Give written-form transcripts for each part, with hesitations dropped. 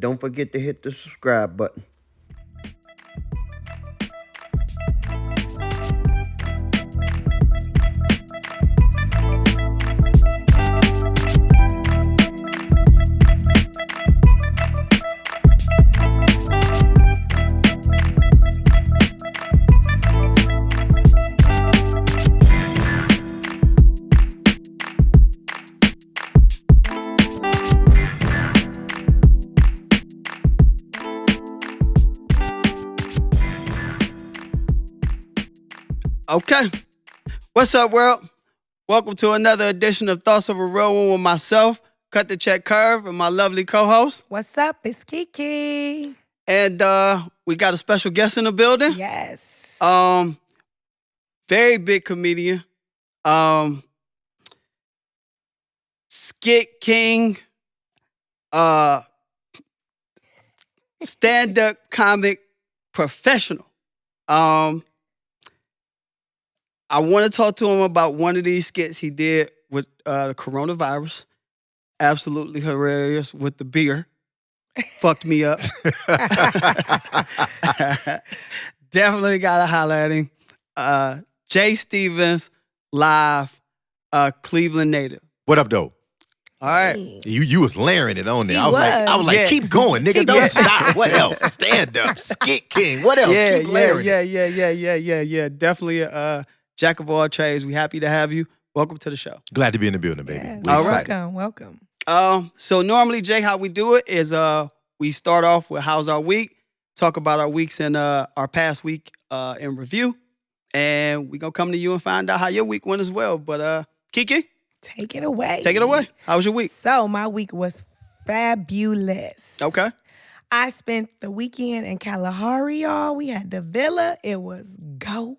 don't forget to hit the subscribe button. Okay. What's up, world? Welcome to another edition of Thoughts of a Real One with myself, Cut the Check Kerv, and my lovely co-host. What's up? It's Kiki. And we got a special guest in the building. Yes. Very big comedian. Skit king. Stand-up comic professional. I want to talk to him about one of these skits he did with the coronavirus. Absolutely hilarious with the beer. Fucked me up. Definitely got to holler at him. Jay Stevens, live, Cleveland native. What up, though? All right. You was layering it on there. He I was like, Yeah. keep going, nigga. Don't stop. What else? Stand up, skit king. What else? Keep layering. Yeah. Definitely jack of all trades. We happy to have you. Welcome to the show. Glad to be in the building, baby. Yes. We All excited. Welcome. So normally, Jay, how we do it is we start off with how's our week, talk about our weeks and our past week in review, and we gonna come to you and find out how your week went as well. But Kiki, Take it away. take it away. How was your week? So my week was fabulous. Okay. I spent the weekend in Kalahari, y'all. We had the villa. It was going.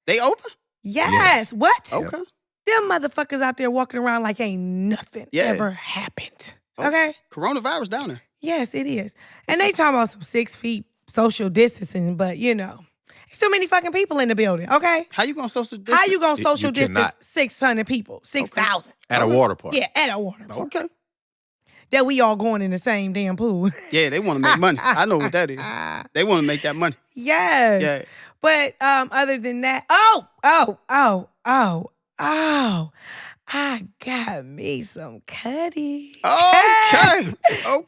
They open? Yes. What? Okay. Them motherfuckers out there walking around like ain't nothing Yeah. ever happened. Oh. Okay? Coronavirus down there. Yes, it is. And they talking about some 6 feet social distancing, but you know, it's too many fucking people in the building, okay? How you gonna social distance? How you gonna You social distance cannot. 600 people, 6,000? At a water park. Yeah, at a water park. Okay. That we all going in the same damn pool. Yeah, they want to make money. I know what that is. They want to make that money. Yes. Yeah. But other than that, I got me some Cuddy. Okay. Okay. All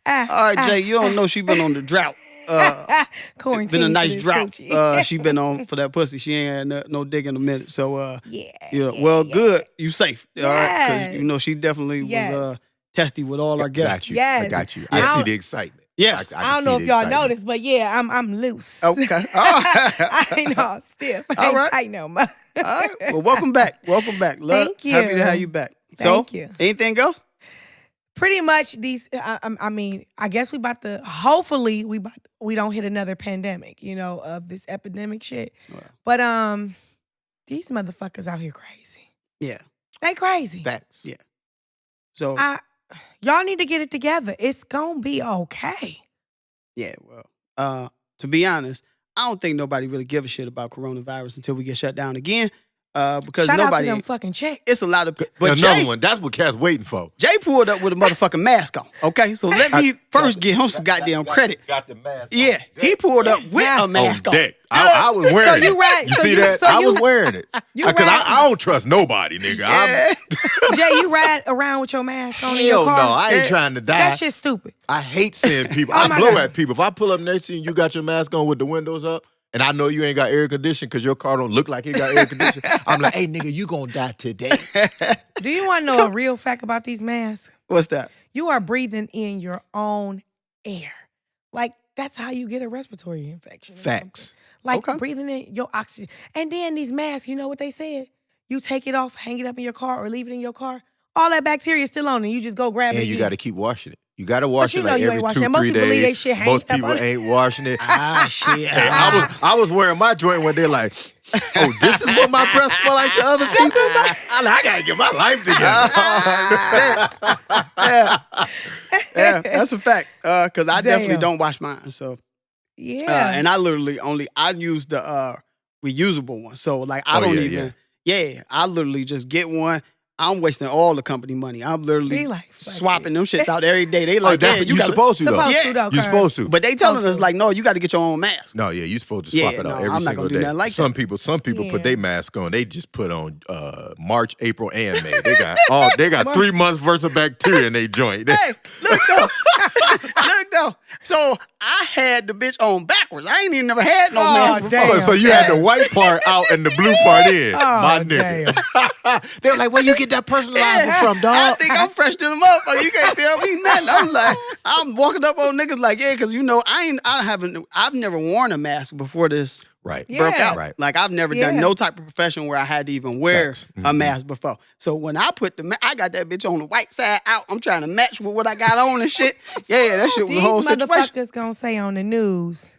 All right, Jay. You don't know she been on the drought. Quarantine. Been a nice for this drought. coochie. She been on for that pussy. She ain't had no dick in a minute. So yeah. good. You safe. All right. Yes. Because you know she definitely Yes. was testy with all our guests. Got you. Yes. I got you. I I see don't- the excitement. Yes. I I can don't see know the if y'all excitement. noticed, but yeah, I'm loose. Okay. I ain't all stiff. I All ain't right. tight no more. All right. Well, welcome back. Welcome back. Thank you. Happy to have you back. Thank you. Anything else? Pretty much these. I mean, I guess we about to. Hopefully, we don't hit another pandemic. You know, of this epidemic shit. Wow. But these motherfuckers out here crazy. Yeah. They crazy. Facts. Yeah. So Y'all need to get it together. It's gonna be okay. yeah. Well, to be honest, I don't think nobody really give a shit about coronavirus until we get shut down again. Because Shout out to nobody. them fucking checks. It's a lot of. But Another Jay, one. That's what Cat's waiting for. Jay pulled up with a motherfucking mask on. Okay, so let me first give him some goddamn credit. Got the mask. Yeah, he pulled up with a on mask on. deck. I was wearing So it. you right. You So see you- that? so I you- was wearing it. you Because right. I don't trust nobody, nigga. Yeah. Jay, you ride around with your mask on in Hell your car? no. I ain't Yeah. trying to die. That shit's stupid. I hate seeing people. Oh I my blow God. at people. If I pull up next to you and you got your mask on with the windows up, and I know you ain't got air conditioning because your car don't look like it got air conditioning, I'm like, hey, nigga, you gonna die today. Do you want to know a real fact about these masks? What's that? You are breathing in your own air. Like, that's how you get a respiratory infection. or Facts. something. Like, Okay. breathing in your oxygen. And then these masks, you know what they said? You take it off, hang it up in your car, or leave it in your car. All that bacteria is still on it. You just go grab it And you again. got to keep washing it. You got to wash you it know like you ain't every washing 2-3 it. Most days. people leave they shit hanging Most up people on it. ain't washing it. Shit. Hey, I was wearing my joint one day like, oh, this is what my breath smell like to other people? I gotta get my life together. Yeah, that's a fact. Because I definitely Damn. don't wash mine. So, Yeah. and I literally I use the reusable one. So like I Oh, don't yeah, even. Yeah, I literally just get one. I'm wasting all the company money. I'm literally They like, fuck swapping it. them shits out every day. They Oh, like, that's yeah, what you you gotta, supposed to though. Supposed Yeah. to, though, You Kerv. supposed to. But they telling us Also. like, no, you got to get your own mask. No, yeah, you supposed to swap Yeah, it no, out every I'm not single gonna do day. nothing like some that. people put Yeah. their mask on. They just put on March, April, and May. They got 3 months worth of bacteria in their joint. Hey, look though, look though. So I had the bitch on backwards. I ain't even never had no Oh, mask before. damn. So you had the white part out and the blue part in. Oh, My nigga. They were like, where you get that personalized Yeah, from, I dog? think I'm fresh to the motherfucker. You can't tell me nothing. I'm like, I'm walking up on niggas like, yeah, because you know, I've never worn a mask before this Right. Yeah. broke out. Right. Like I've never Yeah. done no type of profession where I had to even wear Facts. a mask before. So when I put I got that bitch on the white side out. I'm trying to match with what I got on and shit. Yeah, that shit was These a whole situation. motherfuckers gonna say on the news,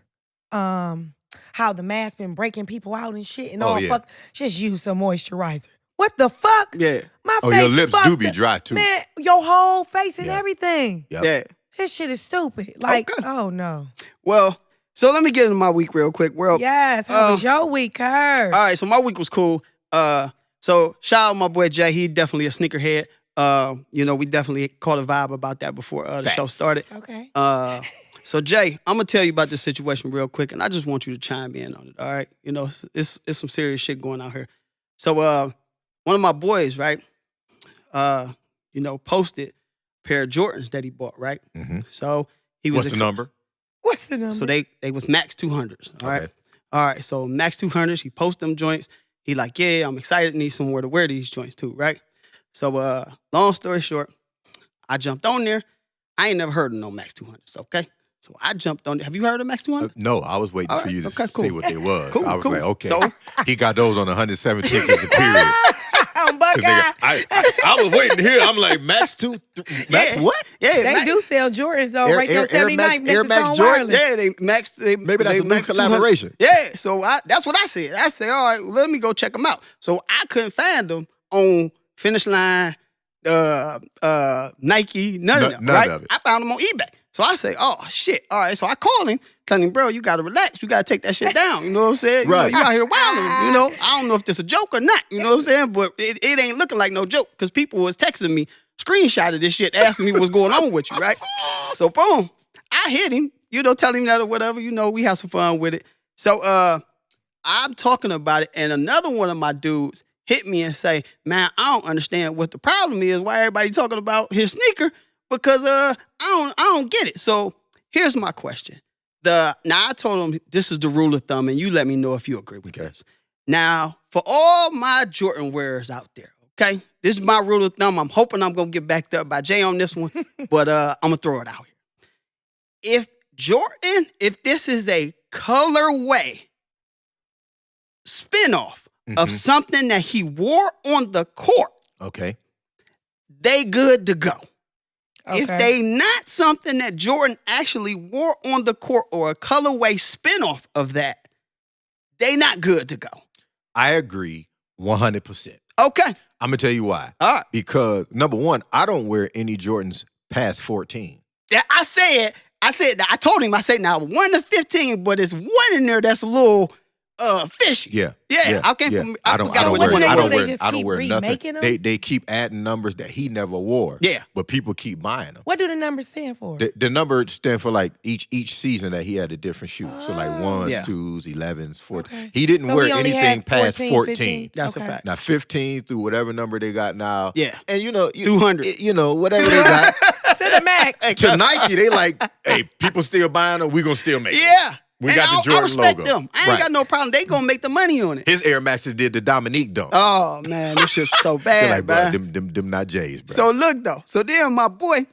how the mask been breaking people out and shit and Oh, all. yeah. Fuck, just use some moisturizer. What the fuck? Yeah, My Oh, face your lips do fucked be up. dry too. Man, your whole face and Yeah. everything. Yep. yeah. This shit is stupid. Like, Okay. oh no. Well, so let me get into my week real quick. Yes, how was your week, Kerv? All right, so my week was cool. So shout out my boy Jay. He definitely a sneakerhead. You know, we definitely caught a vibe about that before the show Facts. started. Okay. So Jay, I'm gonna tell you about this situation real quick, and I just want you to chime in on it. All right, you know, it's some serious shit going on here. So one of my boys, right, you know, posted a pair of Jordans that he bought, right? Mhm. So he was What's the number? What's the number? So they was Max 200s. All right. Okay. All right. So Max 200s, he post them joints. He like, yeah, I'm excited. Need somewhere to wear these joints too, right? So long story short, I jumped on there. I ain't never heard of no Max 200s, okay? So I jumped on there. Have you heard of Max 200? No, I was waiting All for right, you to okay, say cool. what they was. Cool, I was cool. like, okay. So- He got those on 117 tickets a period. Oh, 'Cause Buckeye. I was waiting to hear. I'm like, Max Max Yeah. what? Yeah, They Max, do sell Jordans though, Air- right there, Air 79 Max- Air next to Max Stone Jordan? Wireless. Yeah, Maybe that's they a new Max 200. collaboration. Yeah, so that's what I said. I said, all right, well, let me go check them out. So I couldn't find them on Finish Line, Nike, none of them. None right? of it. I found them on eBay. So I say, oh shit. All right. So I called him, telling him, bro, you gotta relax. You gotta take that shit down. You know what I'm saying? Right. You out here wilding. You know, I don't know if this a joke or not. You know what I'm saying? But it ain't looking like no joke because people was texting me, screenshotted this shit, asking me what's going on with you, right? So boom, I hit him, you know, tell him that or whatever, you know, we have some fun with it. So I'm talking about it, and another one of my dudes hit me and say, man, I don't understand what the problem is, why everybody talking about his sneaker, because I don't get it. So here's my question. Now I told him this is the rule of thumb, and you let me know if you agree with this. Now, for all my Jordan wearers out there, okay, this is my rule of thumb. I'm hoping I'm gonna get backed up by Jay on this one, but I'm gonna throw it out here. If this is a colorway spinoff of something that he wore on the court, Okay. they good to go. Okay. If they not something that Jordan actually wore on the court or a colorway spinoff of that, they not good to go. I agree 100%. Okay. I'm gonna tell you why. All right. Because number one, I don't wear any Jordans past 14. That I said that I told him, I said now 1 to 15, but it's one in there that's a little fishy. Yeah. Yeah, I can't. yeah. I I don't forgot what wear. do they I do? don't They wear. just I don't keep wear nothing. remaking them? They keep adding numbers that he never wore. Yeah. But people keep buying them. What do the numbers stand for? The number stand for like each season that he had a different shoe. So like ones, Yeah. twos, 11s, 14s. Okay. He didn't So wear he only anything had past 14. 15. That's a Okay. fact. Now 15 through whatever number they got now. Yeah. And you know 200. You know whatever they got. To the max. To Nike, they like, hey, people still buying them. We gonna still make them. Yeah. We And got the I Jordan respect logo. them. I ain't Right. got no problem. They gonna make the money on it. His Air Maxes did the Dominique dunk. Oh man, this shit's so They're bad, like, bro, man. them not J's, bro. So look though. So then my boy,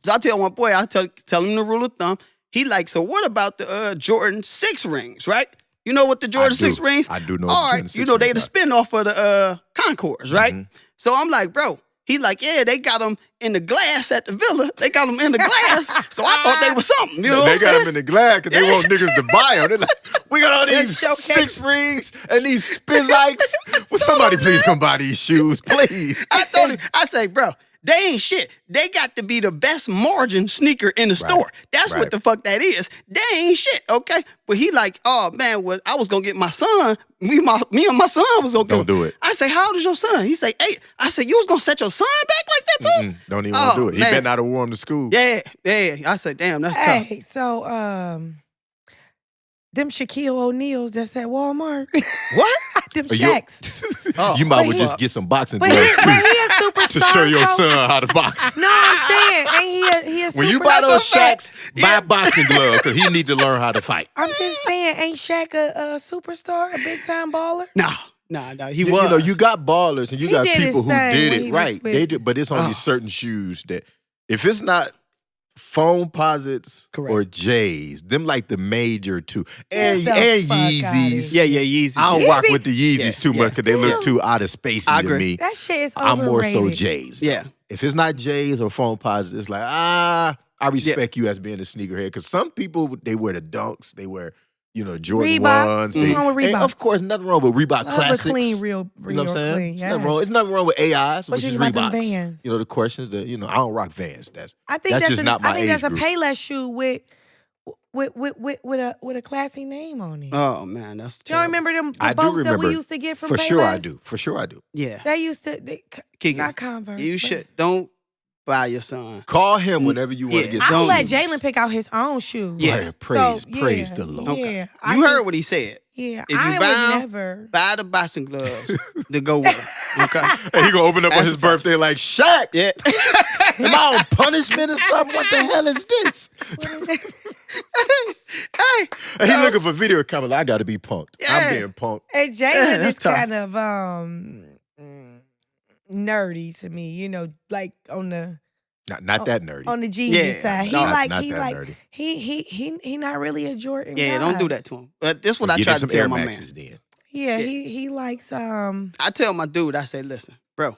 so I tell my boy, I tell him the rule of thumb. He like, so what about the Jordan 6 rings, right? You know what the Jordan I do. 6 rings? I do know All what the right, Jordan 6 you know they the rings spinoff of the Concords, right? Mhm. So I'm like, bro. He like, yeah, they got them in the glass at the villa. They got them in the glass. So I thought they was something. You know what they I'm got saying? them in the glass because they want niggas to buy them. They're like, we got all these Just showcase. 6 rings and these Spizikes. Will somebody please come buy these shoes, please? I told him, I say, bro, They ain't shit. They got to be the best margin sneaker in the store. That's what the fuck that is. They ain't shit, okay? But he like, oh man, well, I was gonna get my son. Me and my son was gonna Don't do it. I say, how old is your son? He say, 8. I said, you was gonna set your son back like that too? Don't even want to do it. He better not have worn to school. Yeah. I said, damn, that's tough. Hey, so them Shaquille O'Neals that's at Walmart. What? Them Shaqs. You might well just get some boxing But gloves he too a superstar. to show your so- son how to box. No, I'm saying, ain't he a When you superstar? buy those That's a fact. Shaqs, buy boxing gloves because he need to learn how to fight. I'm just saying, ain't Shaq a superstar, a big time baller? Nah. He You was. know, you got ballers and you He got did his people who thing did when it he was right. with- They do, but it's only certain shoes that if it's not foam posits Correct. or J's, them like the major two. Get And the fuck outta Yeezys. here. Yeah, Yeezy. I don't Yeezy? rock with the Yeezys Yeah, too much because they look too out of space I to agree. me. That shit is I'm overrated. more so J's. Yeah. If it's not J's or foam posits, it's like, I respect you as being a sneakerhead. Because some people, they wear the dunks, they wear, Jordan Reeboks. 1s. What's wrong with And Reeboks? of course, nothing wrong with Reebok Love Classics. a clean, real You know what I'm saying? clean. It's Yes. nothing wrong with AIs, What which you is think about them Reeboks. Vans? The questions that, I don't rock Vans. I think That's that's just not my I think age that's a group. Payless shoe with a classy name on it. Oh man, that's Y'all terrible. remember them I do boats that remember. we used to get from For Payless? sure I do. For sure I do. Yeah. They used to Kiki, not Converse. you but- should don't buy your son. Call him whenever you want to Yeah. get I'll Don't let you. Jalen pick out his own shoe. Yeah. Praise yeah, the Lord. Yeah, You heard what he said. Yeah, If you I buy would 'em, never. Buy the boxing gloves to go with him. Okay. And he gonna open up on That's his a fact. birthday like, Shaq, Yeah. am I on punishment or something? What the hell is this? Hey. And he looking for video cameras. I got to be punked. Yeah. I'm getting punked. And Jalen that's is tough. kind of nerdy to me, like on the Not that nerdy. on the genius Yeah, side. no, not that nerdy. He not really a Jordan Yeah, guy. don't do that to him. But this is what I Get him try to some tell Air my Maxes man. then. Yeah, Yeah. he likes I tell my dude, I say, listen, bro,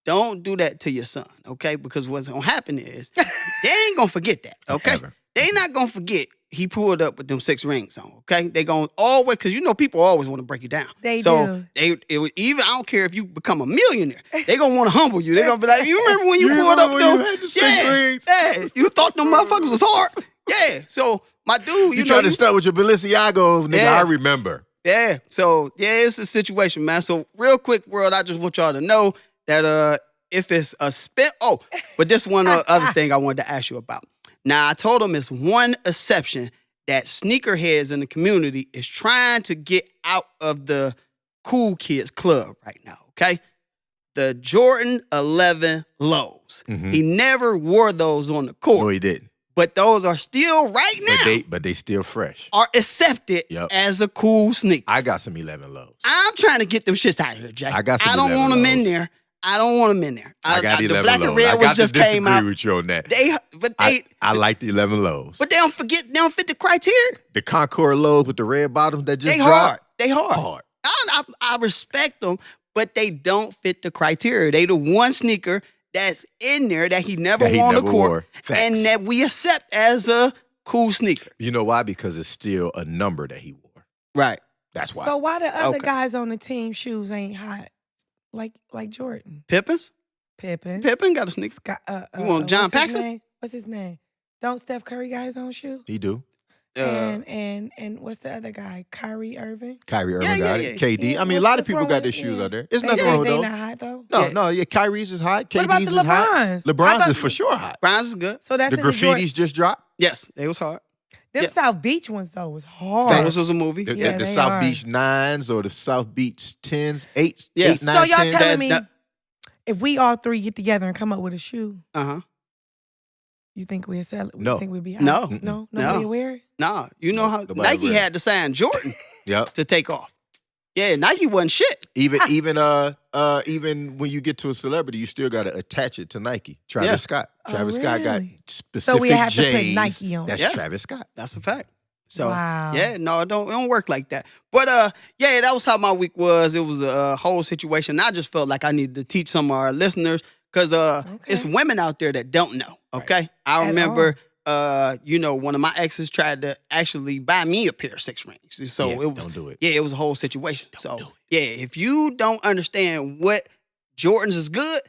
don't do that to your son, okay? Because what's gonna happen is they ain't gonna forget that, okay? Ever. They not gonna forget he pulled up with them 6 rings on, okay? They gonna always, because people always want to break you down. They so do. Even I don't care if you become a millionaire, they gonna want to humble you. They gonna be like, you remember when you pulled up remember with when them? you had the 6 rings? Yeah, you thought them motherfuckers was hard. Yeah, so my dude, You trying to start with your Balenciagos, nigga. Yeah. I remember. Yeah. So it's a situation, man. So real quick, world, I just want y'all to know that if it's a spin. Oh, but this one other thing I wanted to ask you about. Now I told them it's one exception that sneakerheads in the community is trying to get out of the cool kids club right now. Okay. The Jordan 11 lows. Mhm. He never wore those on the court, No, he didn't. but those are still right now But they still fresh. are accepted Yep. as a cool sneaker. I got some 11 lows. I'm trying to get them shits out of here, Jay. I got some I don't 11 want them in lows. there. I don't want them in there. I got 11 the black lows. and red I was got just to came disagree out. with you on that. They I like the 11 lows. but they don't fit the criteria. The Concord lows with the red bottoms that just They dropped. hard. They hard. Hard. I respect them, but they don't fit the criteria. They the one sneaker that's in there that he never That he wore on the never court, wore. Facts. and that we accept as a cool sneaker. You know why? Because it's still a number that he wore. Right. That's why. So why the other Okay. guys on the team shoes ain't hot like Jordan? Pippins? Pippen. Pippin got a sneaker. Scott, You want John what's his Paxson? name? What's his name? Don't Steph Curry got his own shoe? he do. And what's the other guy? Kyrie Irving. Kyrie Irving Yeah, got yeah, it. yeah. KD. Yeah, I mean, a what's- lot of what's people wrong got with- their shoes yeah. out there. There's They nothing wrong with they those. not hot though. No, Kyrie's is hot. What about KD's the is hot. LeBrons? I LeBron's thought- is for sure hot. Bronze is good. So that's The in the Jordan. graffitis just dropped. Yes, they was hard. Them yeah. South Beach ones though was hard. That was a movie. The, Yeah, the they South are. Beach 9s or the South Beach 10s, 8, Yeah. 8, 9, So y'all 10s. telling me that- if we all three get together and come up with a shoe, Uh-huh. you think we'll sell it? No. You think we'd be No. out? Mm-mm. No, No. nobody will wear it. Nah, you know No, how nobody Nike wear it. had to sign Jordan Yep. to take off. Yeah, Nike wasn't shit. Even when you get to a celebrity, you still got to attach it to Nike. Travis Yeah. Scott. Oh, Travis Scott got really? specific we have to put J's. Nike on it. That's Yeah. Travis Scott. That's a fact. So Wow. yeah, no, it don't work like that. But yeah, that was how my week was. It was a whole situation. I just felt like I needed to teach some of our listeners because it's women out there that don't know. Okay, I At remember. One of my exes tried to actually buy me a pair of 6 rings. So Yeah, it was don't do it. Yeah, it was a whole situation. do So it. yeah, if you don't understand what Jordans is good,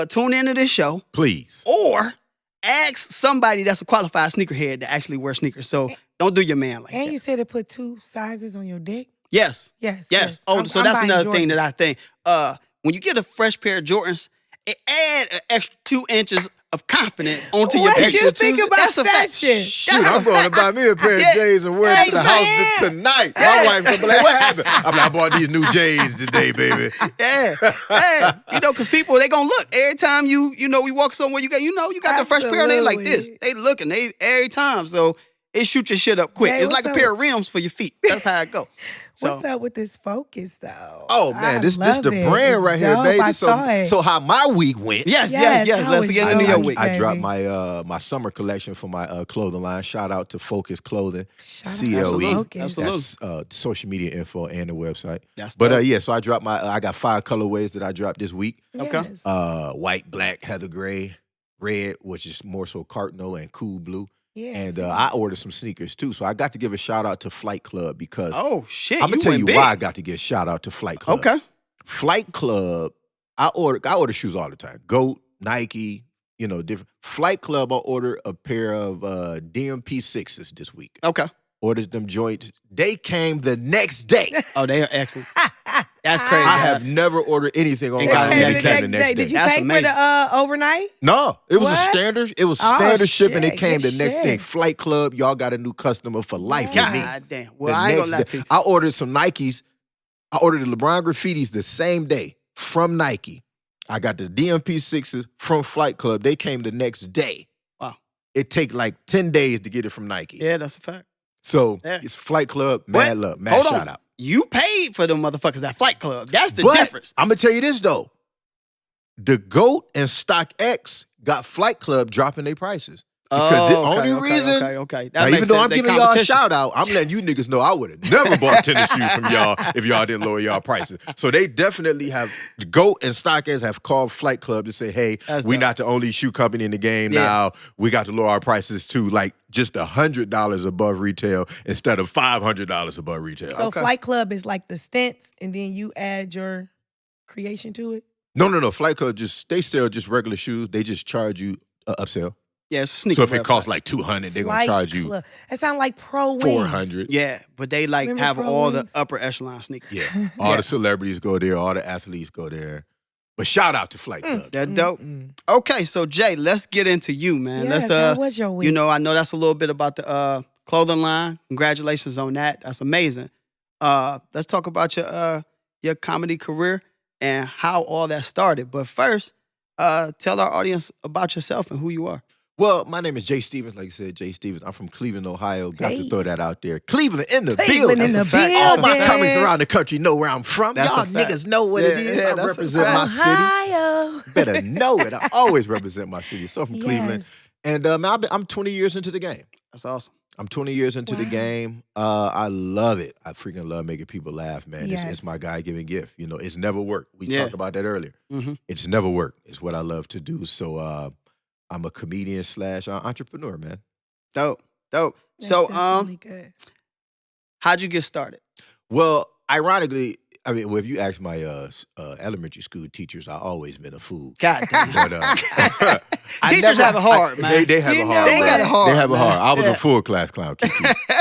tune into this show, Please. or ask somebody that's a qualified sneakerhead to actually wear sneakers. So don't do your man like And that. you said to put 2 sizes on your dick? Yes. Yes. Yes. Oh, I'm so that's buying another thing Jordans. that I think. When you get a fresh pair of Jordans, it add an extra 2 inches of confidence onto your What picture. you think about That's a that fact. shit? Shoot, That's a I'm going to fact. buy me a pair of Yeah. J's and wear it to the Hey, house man. tonight. My wife gonna be like, what happened? I'm like, I bought these new J's today, baby. Yeah, yeah. Because people, they gonna look every time we walk somewhere. You got the fresh pair. They like this. Absolutely. They looking. They every time. So it shoot your shit up quick. Jay, It's like what's a pair up? of rims for your feet. That's how it go. So What's up with this focus, though? Oh man, I this love the it. brand It's right here, dope. baby. I saw it. So how my week went? yes. Yes, how Let's was get your into your week? week. I Baby. dropped my summer collection for my clothing line. Shout out to Focus Clothing, Shout out to CLE. Focus. Absolutely. That's social media info and the website. That's But dope. yeah, so I dropped I got 5 colorways that I dropped this week. Okay. Yes. White, black, heather gray, red, which is more so cardinal, and cool blue. Yes. And I ordered some sneakers too. So I got to give a shout out to Flight Club because Oh shit! I'm gonna tell went you big. why I got to give a shout out to Flight Club. Okay. Flight Club, I order shoes all the time. Goat, Nike, different. Flight Club, I ordered a pair of DMP 6s this week. Okay. Ordered them joints. They came the next day. Oh, they are excellent. That's crazy. I have never ordered anything They online. came and the They came next the next day. Did you That's pay amazing. for the overnight? No, it was a What? standard. It was Oh, standard shipping. shit. It came Good the next day. shit. Flight Club, y'all got a new customer for life with me. God damn. Well, The I ain't next gonna lie day. to you. I ordered some Nikes. I ordered the LeBron graffitis the same day from Nike. I got the DMP 6s from Flight Club. They came the next day. Wow. It take like 10 days to get it from Nike. Yeah, that's a fact. So Yeah. it's Flight Club, mad But, love, mad hold shout on. out. You paid for them motherfuckers at Flight Club. That's the But difference. I'm gonna tell you this though. The GOAT and StockX got Flight Club dropping their prices. Because the only reason, Okay. now, even though I'm giving y'all a shout out, I'm letting you niggas know I would have never bought tennis shoes from y'all if y'all didn't lower y'all prices. So they definitely have, the GOAT and StockX have called Flight Club to say, hey, That's we dope. not the only shoe company in the game Yeah. now. We got to lower our prices to like just $100 above retail instead of $500 above retail. So Okay. Flight Club is like the stents, and then you add your creation to it? No. Flight Club they sell just regular shoes. They just charge you upsell. Yeah, it's a sneaker So if it website. costs like $200, they're gonna Flight charge you Club. That sound like Pro Wings. $400. Yeah, but they like Remember have Pro all the Wings? upper echelon sneakers. Yeah, all the celebrities go there, all the athletes go there. But shout out to Flight Club. They're dope. Okay, so Jay, let's get into you, man. Yes, Let's how was your week? I know that's a little bit about the clothing line. Congratulations on that. That's amazing. Let's talk about your comedy career and how all that started. But first, tell our audience about yourself and who you are. Well, my name is Jay Stevens. Like I said, Jay Stevens. I'm from Cleveland, Ohio. Got Hey. to throw that out there. Cleveland in the Cleveland building. in the That's a fact. All my building. comics around the country know where I'm from. That's Y'all a fact. niggas know what it Yeah, is. yeah, I that's a represent fact. my city. Ohio. Better know it. I always represent my city. So I'm from Cleveland. Yes. And I'm 20 years into the game. That's awesome. I'm 20 years into the Wow. game. I love it. I freaking love making people laugh, man. Yes. It's my God-given gift. It's never worked. We Yeah. talked about that earlier. Mm-hmm. It's never worked. It's what I love to do. So I'm a comedian / entrepreneur, man. Dope. That's So, definitely good. how'd you get started? Well, ironically, if you ask my elementary school teachers, I always been a fool. God damn. But I Teachers have it hard, man. They have You it know hard. They got bro. it hard, They have it man. hard. I was Yeah. a full class clown. Kiki.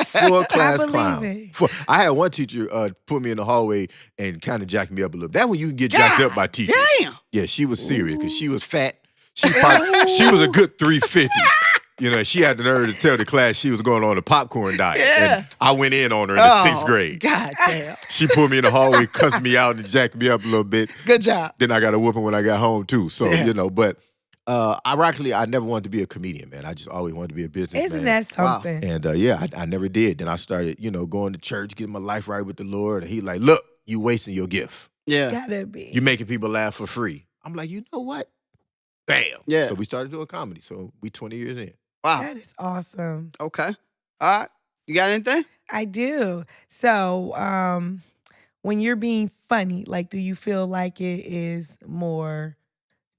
Full class believe clown. it. I had one teacher put me in the hallway and kind of jacked me up a little. That when you can get jacked up by teachers. Damn. Yeah, she was serious because she was fat. She was a good 350. She had the nerve to tell the class she was going on a popcorn diet. Yeah. And I went in on her in the 6th grade. God damn. She pulled me in the hallway, cussed me out, and jacked me up a little bit. Good job. Then I got a whooping when I got home too. So, Yeah. but ironically, I never wanted to be a comedian, man. I just always wanted to be a businessman. Isn't that Wow. something? And I never did. Then I started, going to church, getting my life right with the Lord. And he like, look, you wasting your gift. Yeah. Gotta be. You making people laugh for free. I'm like, you know what? Bam. Yeah. So we started doing comedy. So we 20 years in. Wow. That is awesome. Okay. All right. You got anything? I do. So, when you're being funny, like, do you feel like it is more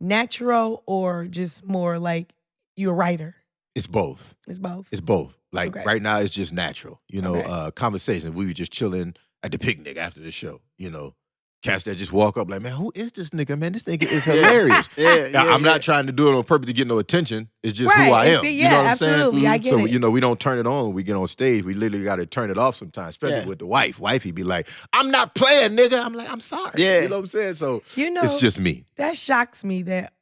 natural or just more like you're a writer? It's both. It's both. It's both. Like Okay. right now, it's just natural. Okay. Conversations. We were just chilling at the picnic after the show. cats that just walk up like, man, who is this nigga, man? This nigga is hilarious. I'm not trying to do it on purpose to get no attention. It's just who I am. Yeah, you know what I'm absolutely. saying? I get so, it. you know, we don't turn it on when we get on stage. We literally got to turn it off sometimes, especially with the wife. Wifey be like, I'm not playing, nigga. I'm like, I'm sorry. Yeah. You know what I'm saying? So You know, it's just me. That shocks me that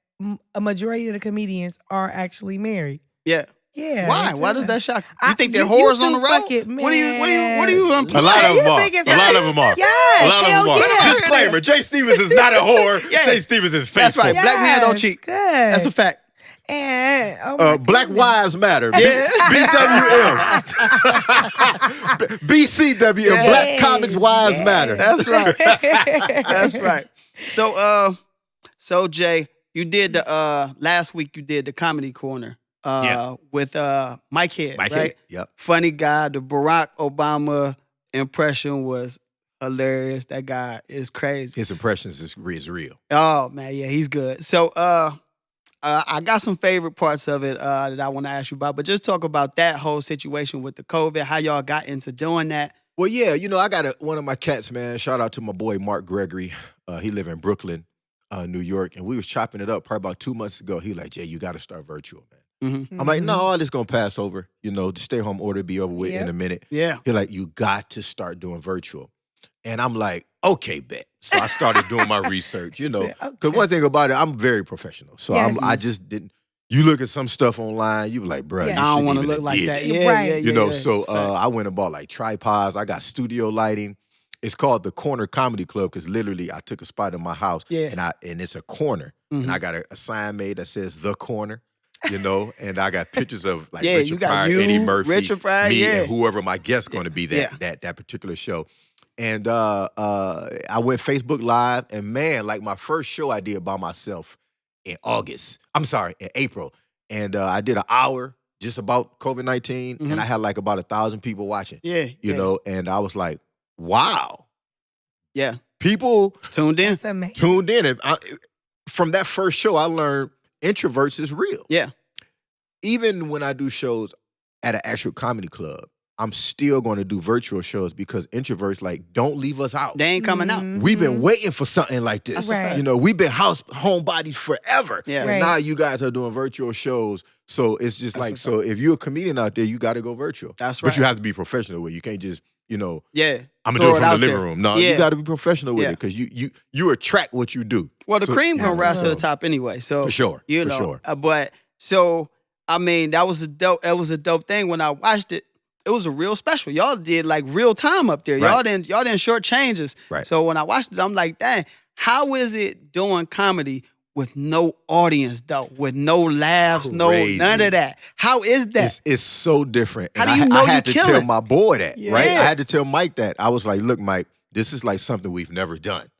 a majority of the comedians are actually married. Yeah. Yeah. Why? it Why does that shock you? I- You think they're you whores on too the road? fucking- What do you man. imply? A lot of You them are. think it's A lot of them are. Yes, A lot of hell them are. yeah. Disclaimer: Jay Stevens is not a whore. Yeah. Jay Stevens is faithful. That's right. Black men don't cheat. Good. That's a fact. And my Black goodness. Wives Matter. Yeah. BWM. BCWM. Yeah. Black Comics Wives Matter. That's right. That's right. So Jay, you did the last week. You did the comedy corner. With Mike Head, Mike right? Head, yep. Funny guy. The Barack Obama impression was hilarious. That guy is crazy. His impressions is real. Oh man, yeah, he's good. So I got some favorite parts of it that I want to ask you about, but just talk about that whole situation with the COVID, how y'all got into doing that. Well, yeah, you know, I got one of my cats, man. Shout out to my boy Mark Gregory. He live in Brooklyn, New York, and we was chopping it up probably about 2 months ago. He like, Jay, you got to start virtual, man. Mm-hmm. I'm like, no, all this gonna pass over. You know, the stay home order be over with in a minute. Yeah. He's like, you got to start doing virtual. And I'm like, okay, bet. So I started doing my research, you know. Because one thing about it, I'm very professional. So I just didn't. You look at some stuff online, you be like, bro, I don't want to look like that. Yeah, Right. yeah, you know, yeah. so I went and bought like tripods. I got studio lighting. It's called the Corner Comedy Club because literally I took a spot in my house and it's a corner. And I got a sign made that says The Corner. You know, and I got pictures of like Richard Pryor, Eddie Murphy, Richard Pryor, me, and whoever my guest's going to be that particular show. And I went Facebook Live, and man, like my first show I did by myself in April. And I did an hour just about COVID-19, and I had like about 1,000 people watching. You know, and I was like, wow. Yeah. People tuned in. That's amazing. Tuned in. And from that first show, I learned introverts is real. Yeah. Even when I do shows at an actual comedy club, I'm still going to do virtual shows because introverts like don't leave us out. They ain't coming out. We've been waiting for something like this. Right. You know, we've been homebodies forever. Yeah. And Right. now you guys are doing virtual shows. So it's just so if you're a comedian out there, you got to go virtual. That's right. But you have to be professional with it. You can't just, you know, I'm going to Throw do it it from the out living there. room. No, Yeah. you got to be professional with Yeah. it because you attract what you do. Well, the cream gonna rise to the Absolutely. top anyway. So For sure. you For know. sure. But so I mean, that was a dope thing when I watched it. It was a real special. Y'all did like real time up there. Right. Y'all didn't short changes. Right. So when I watched it, I'm like, dang, how is it doing comedy with no audience though, with no laughs, Crazy. none of that? How is that? It's so different. How And do you I know had you to tell killing? my boy that, right? Yeah. I had to tell Mike that. I was like, look, Mike, this is like something we've never done.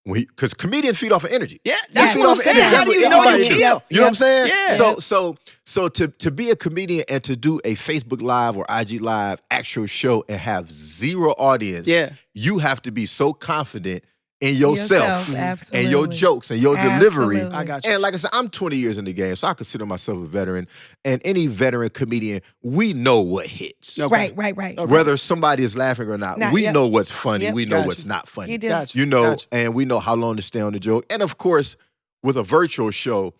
Because comedians feed off of energy. Yeah, They that's feed what I'm off of saying. energy. How do That's you what know you everybody do. kill? You know what I'm saying? Yeah. So to be a comedian and to do a Facebook Live or IG Live actual show and have zero audience, you have to be so confident in yourself and your jokes and your delivery. Absolutely. I got you. And like I said, I'm 20 years in the game, so I consider myself a veteran. And any veteran comedian, we know what hits. Okay. Right. Whether somebody is laughing or not, we know what's funny. We know Gotcha. what's not funny. You do. Gotcha. You know, Gotcha. and we know how long to stay on the joke. And of course, with a virtual show,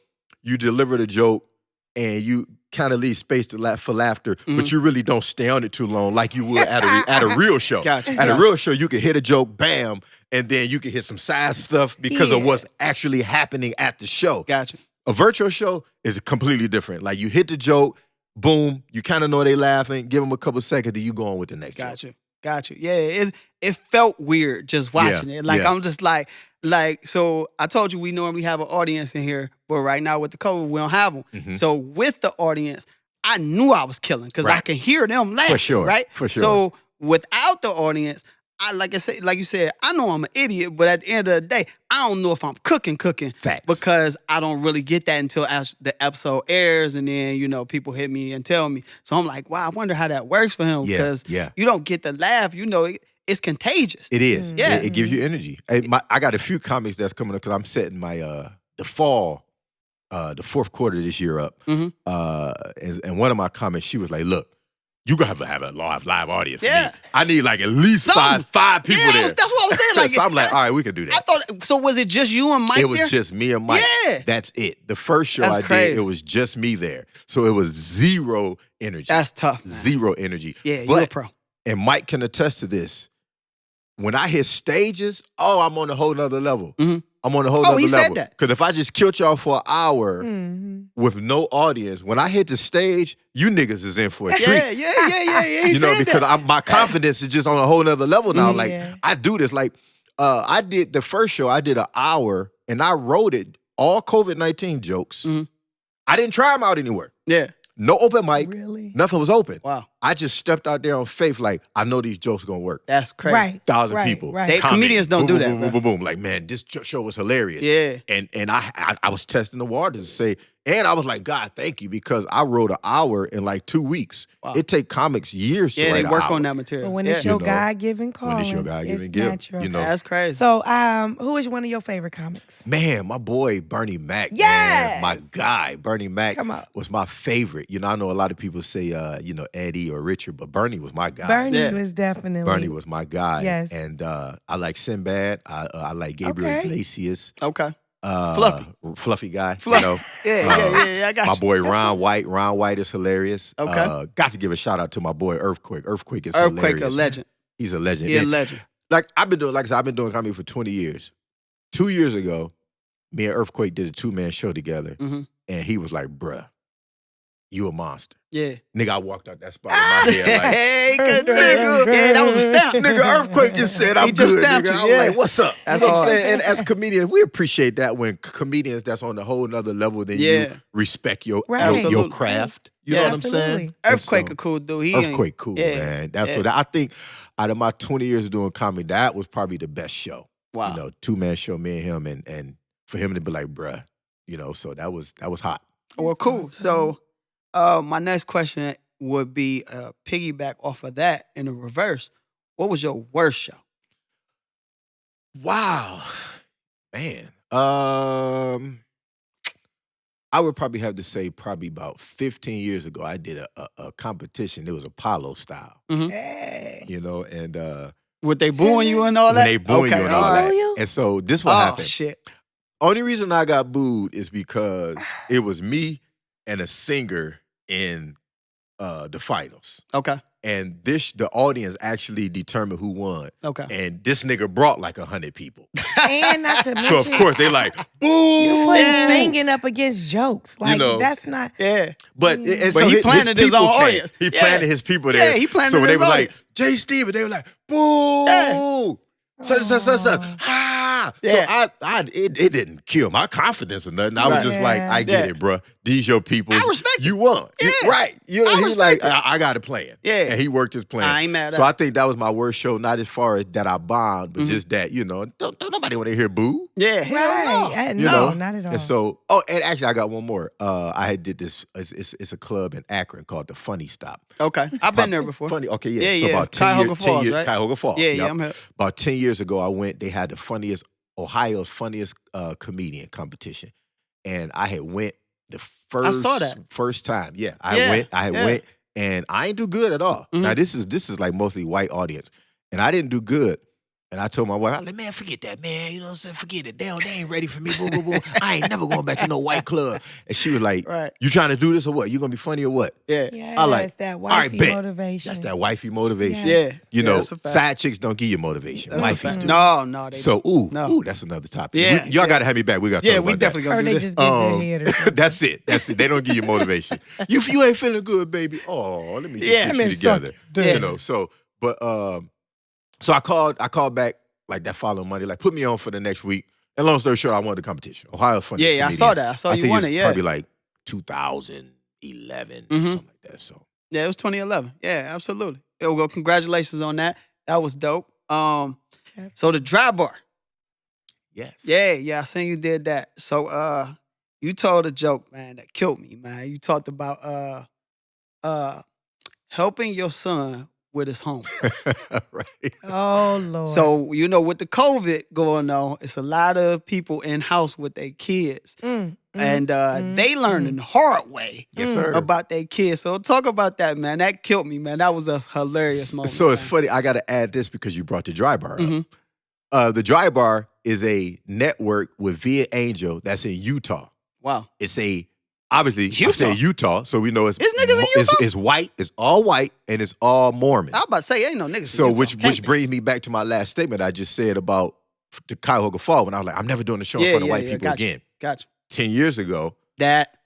you deliver the joke and you kind of leave space for laughter, but you really don't stay on it too long like you would at a real show. Gotcha. At a real show, you can hit a joke, bam, and then you can hit some side stuff because of what's actually happening at the show. Gotcha. A virtual show is completely different. Like you hit the joke, boom, you kind of know they laughing, give them a couple seconds, then you go on with the next joke. Gotcha. Yeah, it felt weird just watching it. Like I'm just like so I told you we normally have an audience in here, but right now with the COVID, we don't have them. So with the audience, I knew I was killing because I can hear them laughing. For sure. Right? For sure. So without the audience, like you said, I know I'm an idiot, but at the end of the day, I don't know if I'm cooking. Facts. Because I don't really get that until the episode airs, and then, you know, people hit me and tell me. So I'm like, wow, I wonder how that works for him. Yeah, Because yeah. you don't get the laugh, you know, it's contagious. It is. Yeah. It gives you energy. I got a few comics that's coming up because I'm setting my the fourth quarter this year up. And one of my comics, she was like, look, You gotta have a live audience for Yeah. me. I need like at least Something. five people Yeah, there. that's what I was saying. Like, so I'm like, all right, we can do I that. thought. So was it just you and Mike? It was there? just me and Mike. Yeah. That's it. The first show That's I crazy. did, it was just me there. So it was zero energy. That's tough, man. Zero energy. Yeah, you But- a pro. And Mike can attest to this. When I hit stages, I'm on a whole nother level. Mhm. I'm on a whole Oh, nother he level. said that. Because if I just killed y'all for an hour Mhm. with no audience, when I hit the stage, you niggas is in for a treat. Yeah. He You know, said because that. my confidence is just on a whole nother level now. Mhm. Like, Yeah. I do this. Like, I did the first show, I did an hour, and I wrote it, all COVID-19 jokes. Mhm. I didn't try them out anywhere. Yeah. No open mic. Really? Nothing was open. Wow. I just stepped out there on faith, like, I know these jokes gonna work. That's crazy. Right. 1,000 right, people. Right. They- Commenting. comedians don't Boom, do that, boom, bro. boom, boom, boom. Like, man, this show was hilarious. Yeah. And I was testing the waters to say, and I was like, God, thank you, because I wrote an hour in like 2 weeks. Wow. It take comics years to Yeah, write they an work hour. on that material. But when yeah. it's your You know, God-given calling, When it's your God-given it's gift, natural. you know. That's crazy. So, who is one of your favorite comics? Man, my boy Bernie Mac, Yes! man, my guy, Bernie Mac Come on. was my favorite. You know, I know a lot of people say, Eddie or Richard, but Bernie was my guy. Bernie Yeah. was definitely. Bernie was my guy. Yes. And I like Sinbad. I like Gabriel Okay. Iglesias. Okay. Fluffy guy. Fluff- You know. Yeah. I got My you. boy Ron White. Ron White is hilarious. Okay. Got to give a shout out to my boy Earthquake. Earthquake is Earthquake, hilarious. a legend. He's a legend. He a Man, legend. like I said, I've been doing comedy for 20 years. 2 years ago, me and Earthquake did a 2-man show together, Mhm. and he was like, bruh, you a monster. Yeah. Nigga, I walked out that spot in my head like, Hey, good nigga. Yeah, that was a stamp. nigga, Earthquake just said I'm He just good, stamped nigga. you, I was yeah. like, what's up? That's you know what I'm hard. saying? And as comedians, we appreciate that when comedians that's on a whole nother level than Yeah. you respect your Absolutely. craft. You Yeah, know what I'm saying? absolutely. Earthquake so- a cool dude. He ain't- Earthquake cool, yeah, man. That's yeah. what I think. Out of my 20 years of doing comedy, that was probably the best show. Wow. You know, 2-man show, me and him, and for him to be like, bruh, you know, so that was hot. Well, That's cool. awesome. So, my next question would be piggyback off of that in the reverse. What was your worst show? Wow, man. I would probably have to say probably about 15 years ago, I did a competition. It was Apollo style, Hey. you know, and Would they booing you and all that? when they booing you and all right. that. Boo you? And so this what Oh, happened. shit. Only reason I got booed is because it was me and a singer in the finals. Okay. And the audience actually determined who won. Okay. And this nigga brought like 100 people. And not to So mention, of course they like, boo! you put Yeah. singing up against jokes. Like, know. that's not. Yeah. But, Mm. and But so he planted his people own came. audience. He Yeah. planted his people there. Yeah, he planted so when they his were like, audience. Jay Steven, they were like, boo! Yeah. Such. Aw. Ah. Yeah. So it didn't kill my confidence or nothing. I was Right. just like, I get Yeah. it, bruh. These your people. I respect you won. Yeah. Right. You know, I he's like, respect I got a plan. Yeah. And he worked his plan. I ain't mad at So it. I think that was my worst show, not as far as that I bombed, but Mhm. just that, you know, don't nobody want to hear boo. Yeah. Hell Right. no. You No, know? not at all. And so, and actually I got one more. I had did this, it's a club in Akron called the Funny Stop. Okay. I've been there before. Funny, okay, yeah. Yeah, so yeah. about 10 Cuyahoga years, Falls, right? Cuyahoga Falls. Yeah, yep. I'm here. About 10 years ago, I went, they had Ohio's funniest comedian competition. And I had went the saw that. first time. Yeah, Yeah, I yeah. went, and I ain't do good at all. Mhm. Now this is like mostly white audience. And I didn't do good. And I told my wife, I was like, man, forget that, man. You know what I'm saying? Forget it. They ain't ready for me. Boom, boom, boom. I ain't never going back to no white club. And she was like, Right. you trying to do this or what? You gonna be funny or what? Yeah. Yes, I like, that all right, wifey bet. motivation. That's that wifey motivation. Yes. Yeah. You Yeah, know, that's a fact. side chicks don't give you motivation. That's a Wifeys fact. do. No, they So, No. ooh, that's another topic. Yeah, Y'all yeah. got to have me back. We got to Yeah, talk we about definitely Or gonna they do this. just give their head or that. something. That's it. They don't give you motivation. You ain't feeling good, baby. Oh, let me just Yeah. get Let you me suck together. your dick. You know, so, but, so I called back like that following Monday, like put me on for the next week. And long story short, I won the competition. Ohio's funny. Yeah, I saw that. I saw you think won it's it, yeah. Probably like 2011, Mhm. something like that. So Yeah, it was 2011. Yeah, absolutely. Well, congratulations on that. That was dope. So the dry bar. yes. Yeah, I seen you did that. So you told a joke, man, that killed me, man. You talked about helping your son with his home. Right. Oh, Lord. So, with the COVID going on, it's a lot of people in house with their kids. and they learning the hard way Yes, sir. about their kids. So talk about that, man. That killed me, man. That was a hilarious moment. So it's man. funny. I got to add this because you brought the Dry Bar up. Mhm. The Dry Bar is a network with Via Angel that's in Utah. Wow. It's obviously Utah? I say Utah, so we know it's niggas in Utah? It's white, it's all white, and it's all Mormon. I was about to say, ain't no niggas. So in Utah. which brings me back to my last statement I just said about the Cuyahoga Fall when I was like, I'm never doing a show in front of white people gotcha, again. Gotcha. 10 years ago. That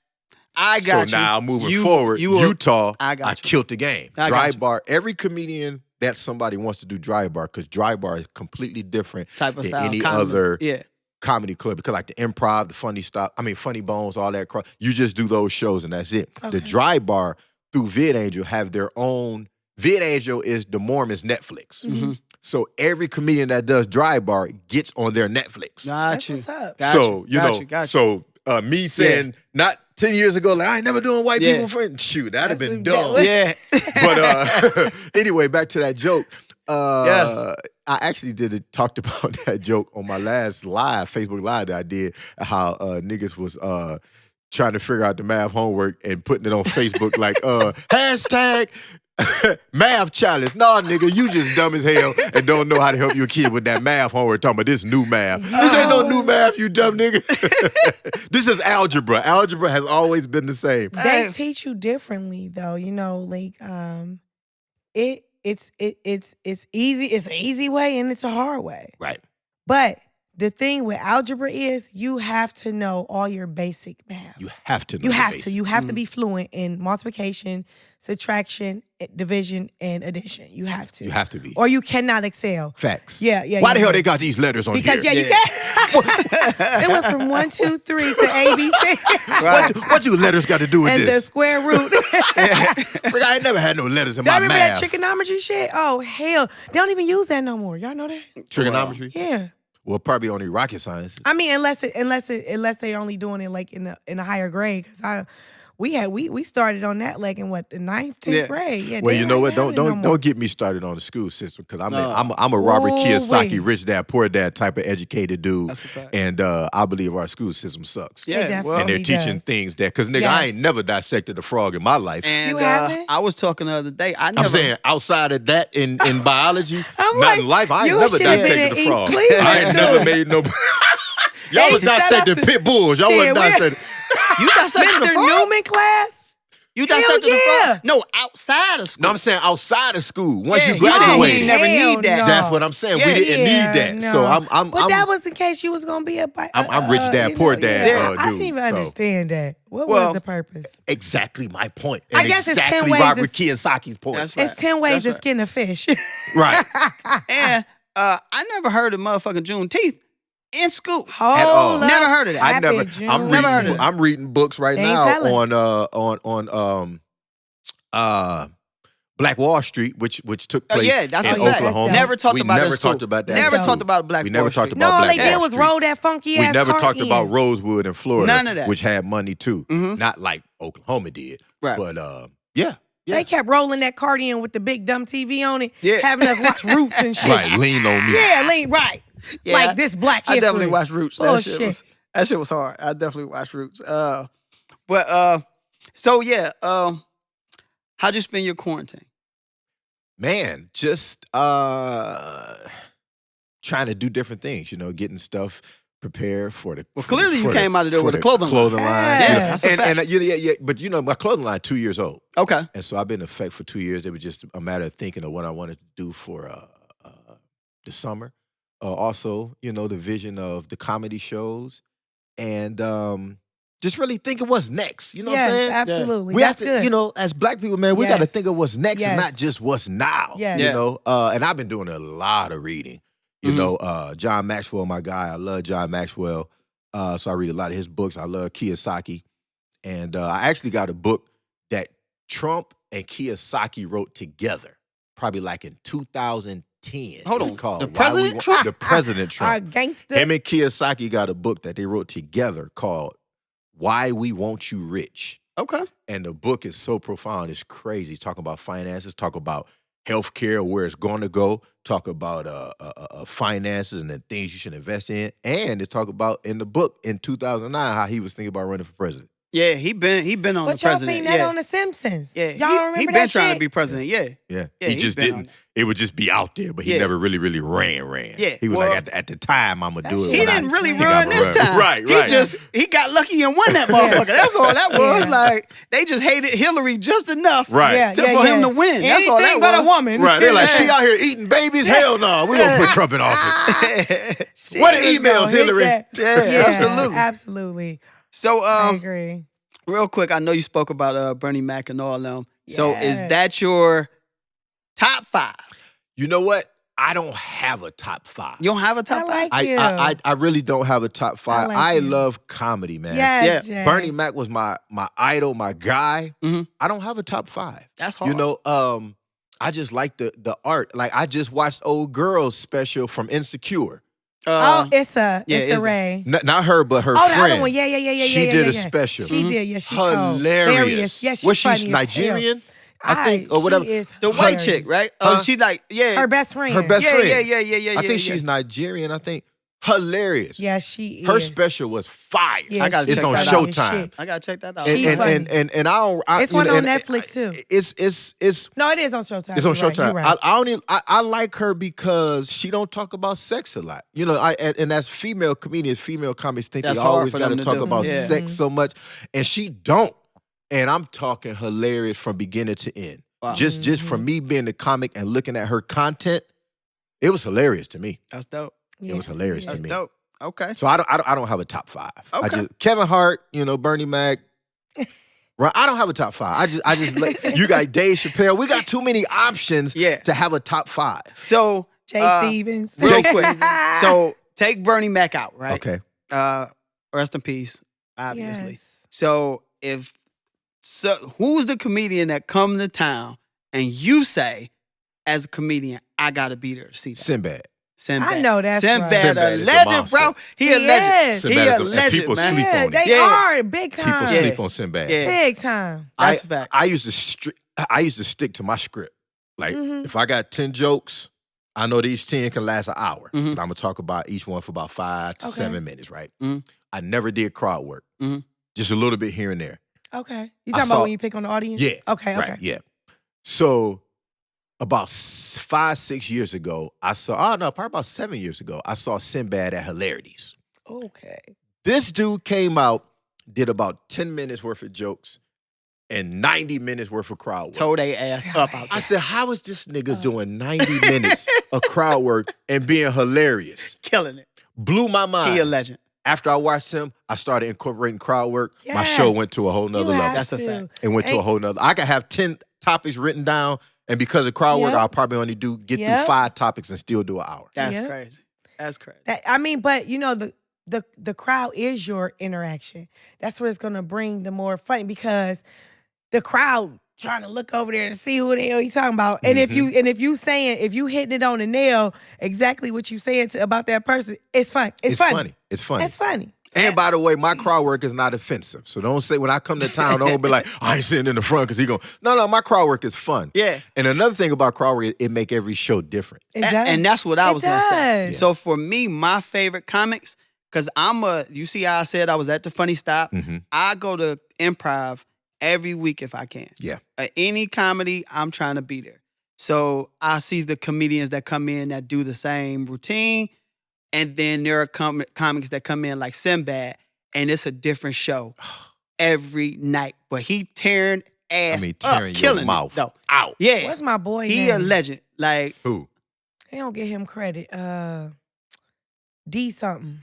I got you. So now moving forward, Utah, I killed the game. Dry Bar, every comedian that somebody wants to do Dry Bar, because Dry Bar is completely different type of than style, any comedy. other Yeah. comedy club. Because like the Improv, the Funny Bones, all that crap, you just do those shows and that's it. Okay. The Dry Bar through Vid Angel have their own. Vid Angel is the Mormons' Netflix. Mm-hmm. So every comedian that does Dry Bar gets on their Netflix. Got That's you. what's up. Got So you. Got you. Got you. so me saying not 10 years ago, like I ain't never doing white Yeah. people friends. Shoot, that'd have been That's dumb. a- Yeah. But anyway, back to that joke. Yes. I actually talked about that joke on my last Facebook live that I did. How niggas was trying to figure out the math homework and putting it on Facebook like hashtag math challenge. Nah, nigga, you just dumb as hell and don't know how to help your kid with that math homework. Talking about this new math. This ain't no new math, you dumb nigga. This is algebra. Algebra has always been the same. They teach you differently though, you know, like it's easy, it's an easy way and it's a hard way. Right. But the thing with algebra is you have to know all your basic math. You have to know. You the have basics. to. You have to be fluent in multiplication, subtraction, division, and addition. You have to. You have to be. Or you cannot excel. Facts. Yeah, yeah. Why you the hell do. they got these letters on Because here? you can't. It went from 1, 2, 3 to ABC. Right. What you letters got to do with And the this? square root. Frick, I ain't never had no letters in Y'all my remember math. that trigonometry shit? Oh hell, they don't even use that no more. Y'all know that? Trigonometry? Yeah. Well, probably only rocket science. I mean, unless they're only doing it like in a higher grade. Because we started on that like in what the 9th, 10th Yeah. grade. Yeah. Well, they you know what? ain't having it no more. Don't get me started on the school system because I'm No. I'm a Robert Ooh, Kiyosaki, wait. rich dad, poor dad type of educated dude, That's a fact. and I believe our school system sucks. Yeah. definitely Well, And they're does. teaching things that because nigga, I Yes. ain't never dissected a frog in my life. and You haven't? I was talking the other day. I never. I'm saying outside of that in biology, I'm not like, in life. I ain't you never should have been dissected in a East frog. Cleveland I ain't school. never made no. Y'all They was set up dissecting the- pit bulls. Y'all Shit, wasn't dissecting. You dissected the Mr. frog? Newman class? You Hell dissected the yeah. frog? No, outside of school. No, I'm saying outside of school. Once Yeah, you he said he graduate, ain't never Hell need that. no. that's what I'm saying. Yeah, We didn't need that. no. So I'm But that was in case you was gonna be I'm rich dad, poor dad, Yeah, I dude, didn't even so. understand that. What Well, was the purpose? exactly my point. I And guess it's 10 exactly ways Robert to- Kiyosaki's point. That's right. It's 10 ways That's to right. skin a fish. Right. And I never heard of motherfucking Juneteenth in school. At all. Hold up. Never heard of that. I Happy never. June. I'm Never heard reading. of that. I'm reading books right They ain't now tell on Black Wall Street, which took place Yeah, that's in a fact. Oklahoma. Never talked we about that never in school. talked about that. Never in dope. talked school. about Black We never Wall talked Street. about No, all Black they did Wall was Street. roll that funky We ass never cart talked in. about Rosewood in Florida, None of that. which had money too, Mhm. not like Oklahoma did. Right. But yeah. They kept rolling that cart in with the big dumb TV on it, Yeah. having us watch Roots and shit. Right, lean on me. Yeah, lean right. Yeah, Like this Black I History. definitely watched Roots. Bullshit. That shit was hard. I definitely watched Roots. So yeah, how'd you spend your quarantine? Man, just trying to do different things, getting stuff prepared for the. Well, for the- clearly you for the- came out of there for with a the clothing line. line. Yeah, that's a fact. and yeah, but my clothing line 2 years old, Okay. and so I've been in effect for 2 years. It was just a matter of thinking of what I wanted to do for the summer. Also, the vision of the comedy shows, and just really thinking what's next. You know what I'm Yes, saying? absolutely. We have That's to, good. as black people, man, we got to Yes. think of what's next and Yes. not just what's now. Yes. You Yeah. know, and I've been doing a lot of reading. You Mhm. know, John Maxwell, my guy. I love John Maxwell. So I read a lot of his books. I love Kiyosaki. And I actually got a book that Trump and Kiyosaki wrote together, probably like in 2010. Hold It's on. called The Why We President Want- Trump? The President Trump. Our gangster. Him and Kiyosaki got a book that they wrote together called Why We Want You Rich. Okay. And the book is so profound, it's crazy. It's talking about finances, talk about healthcare or where it's going to go. Talk about finances and the things you should invest in, and they talk about in the book in 2009 how he was thinking about running for president. Yeah, he been on But the president. y'all seen that on The Simpsons. Yeah, Y'all remember he that been trying shit? to be president. Yeah. Yeah, Yeah, he he just been on didn't. it. It would just be out there, but he Yeah. never really ran. Yeah, he was well, like at the time I'm gonna do it. shit He when I- didn't really He run got this run. time. Right. He got lucky and won that motherfucker. That's all that was. Like they just hated Hillary just enough, Right. Yeah, for him to win. That's all that Anything but was. a woman. Right, they're like, Yeah. she out here eating babies? Hell no, we gonna put Trump in office. She What are was emails, gonna hit Hillary? that. Yeah, absolutely. Absolutely. So, I agree. real quick, I know you spoke about Bernie Mac and all them. So, is Yes. that your top 5? You know what? I don't have a top 5. You don't have a top I like 5? you. I really don't have a top 5. like I you. love comedy, man. Yes, Yeah. Jay. Bernie Mac was my idol, my guy. Mhm. I don't have a top 5. That's hard. You know, I just like the art. Like I just watched Old Girl's special from Insecure. Oh, it's a Issa. Ray. Not her, but her Oh, the friend. other one. Yeah. She yeah, did a yeah. special. She did. Yeah, she's Hilarious. Yeah, she's Was she funny as hell. Nigerian? I think, or whatever. She is the white hilarious. chick, right? Huh? She like, yeah. Her best friend. Her best yeah, friend. yeah. I think she's Nigerian. I think hilarious. Yeah, she is. Her special was fire. Yeah, I gotta she's It's check on that funny out. as Showtime. shit. I gotta check that out. She funny. And I don't. It's one on Netflix, too. It's No, it is on Showtime. It's on You're right, Showtime. you're right. I like her because she don't talk about sex a lot. You know, and as female comedians, female comics think That's they hard always for got to them to talk do. about Yeah. sex so much, and she don't. And I'm talking hilarious from beginning to end. Wow. Just from me being the comic and looking at her content, it was hilarious to me. That's dope. It was hilarious That's to me. dope. Okay. So I don't have a top 5. I Okay. just Kevin Hart, you know, Bernie Mac. Right, I don't have a top 5. I just you got Dave Chappelle. We got too many options Yeah. to have a top 5. So, Jay Stevens. real quick. So, take Bernie Mac out, right? Okay. Rest in peace, obviously. Yes. So, who's the comedian that come to town and you say, as a comedian, I gotta be there to see that? Sinbad. Sinbad. I know that's Sinbad, right. Sinbad a is a legend, monster. bro. He a He legend. is. He Sinbad a is and legend, people man. sleep Yeah, on they it. Yeah. are big People time. Yeah. sleep on Sinbad. Yeah. Big time. That's a fact. I used to stick to my script. Like Mhm. if I got 10 jokes, I know these 10 can last an hour. Mhm. I'm gonna talk about each one for about 5 to Okay. 7 minutes, right? Mhm. I never did crowd work. Mhm. Just a little bit here and there. Okay. You I talking saw- about when you pick on the audience? Yeah. Okay, okay. Right, yeah. So about 5-6 years ago, probably about 7 years ago, I saw Sinbad at Hilarities. Okay. This dude came out, did about 10 minutes worth of jokes and 90 minutes worth of crowd work. Told they ass up out I there. said, how is this nigga doing 90 minutes of crowd work and being hilarious? Killing it. Blew my mind. He a legend. After I watched him, I started incorporating crowd work. My Yes. show went to a whole nother You level. have That's a to. fact. It went to a And- whole nother. I could have 10 topics written down, and because of crowd work, Yep. I'll probably only get through Yep. 5 topics and still do an hour. That's Yeah. crazy. That's crazy. I mean, but you know, the crowd is your interaction. That's what it's gonna bring the more fun because the crowd trying to look over there to see who the hell you talking about. And if you if you hitting it on the nail, exactly what you saying about that person, it's fun. It's funny. It's funny. It's funny. And by the way, my crowd work is not offensive. So don't say when I come to town, don't be like, I ain't sitting in the front because he going. No, my crowd work is fun. Yeah. And another thing about crowd work, it make every show different. It does. And that's what I It was gonna say. does. So for me, my favorite comics, because you see how I said I was at the Funny Stop. Mhm. I go to improv every week if I can. Yeah. Any comedy, I'm trying to be there. So I see the comedians that come in that do the same routine. And then there are comics that come in like Sinbad, and it's a different show every night. But he tearing ass tearing up, killing your mouth it, though. out. Yeah. What's my boy He name? a legend. Like, Who? They don't give him credit. D something.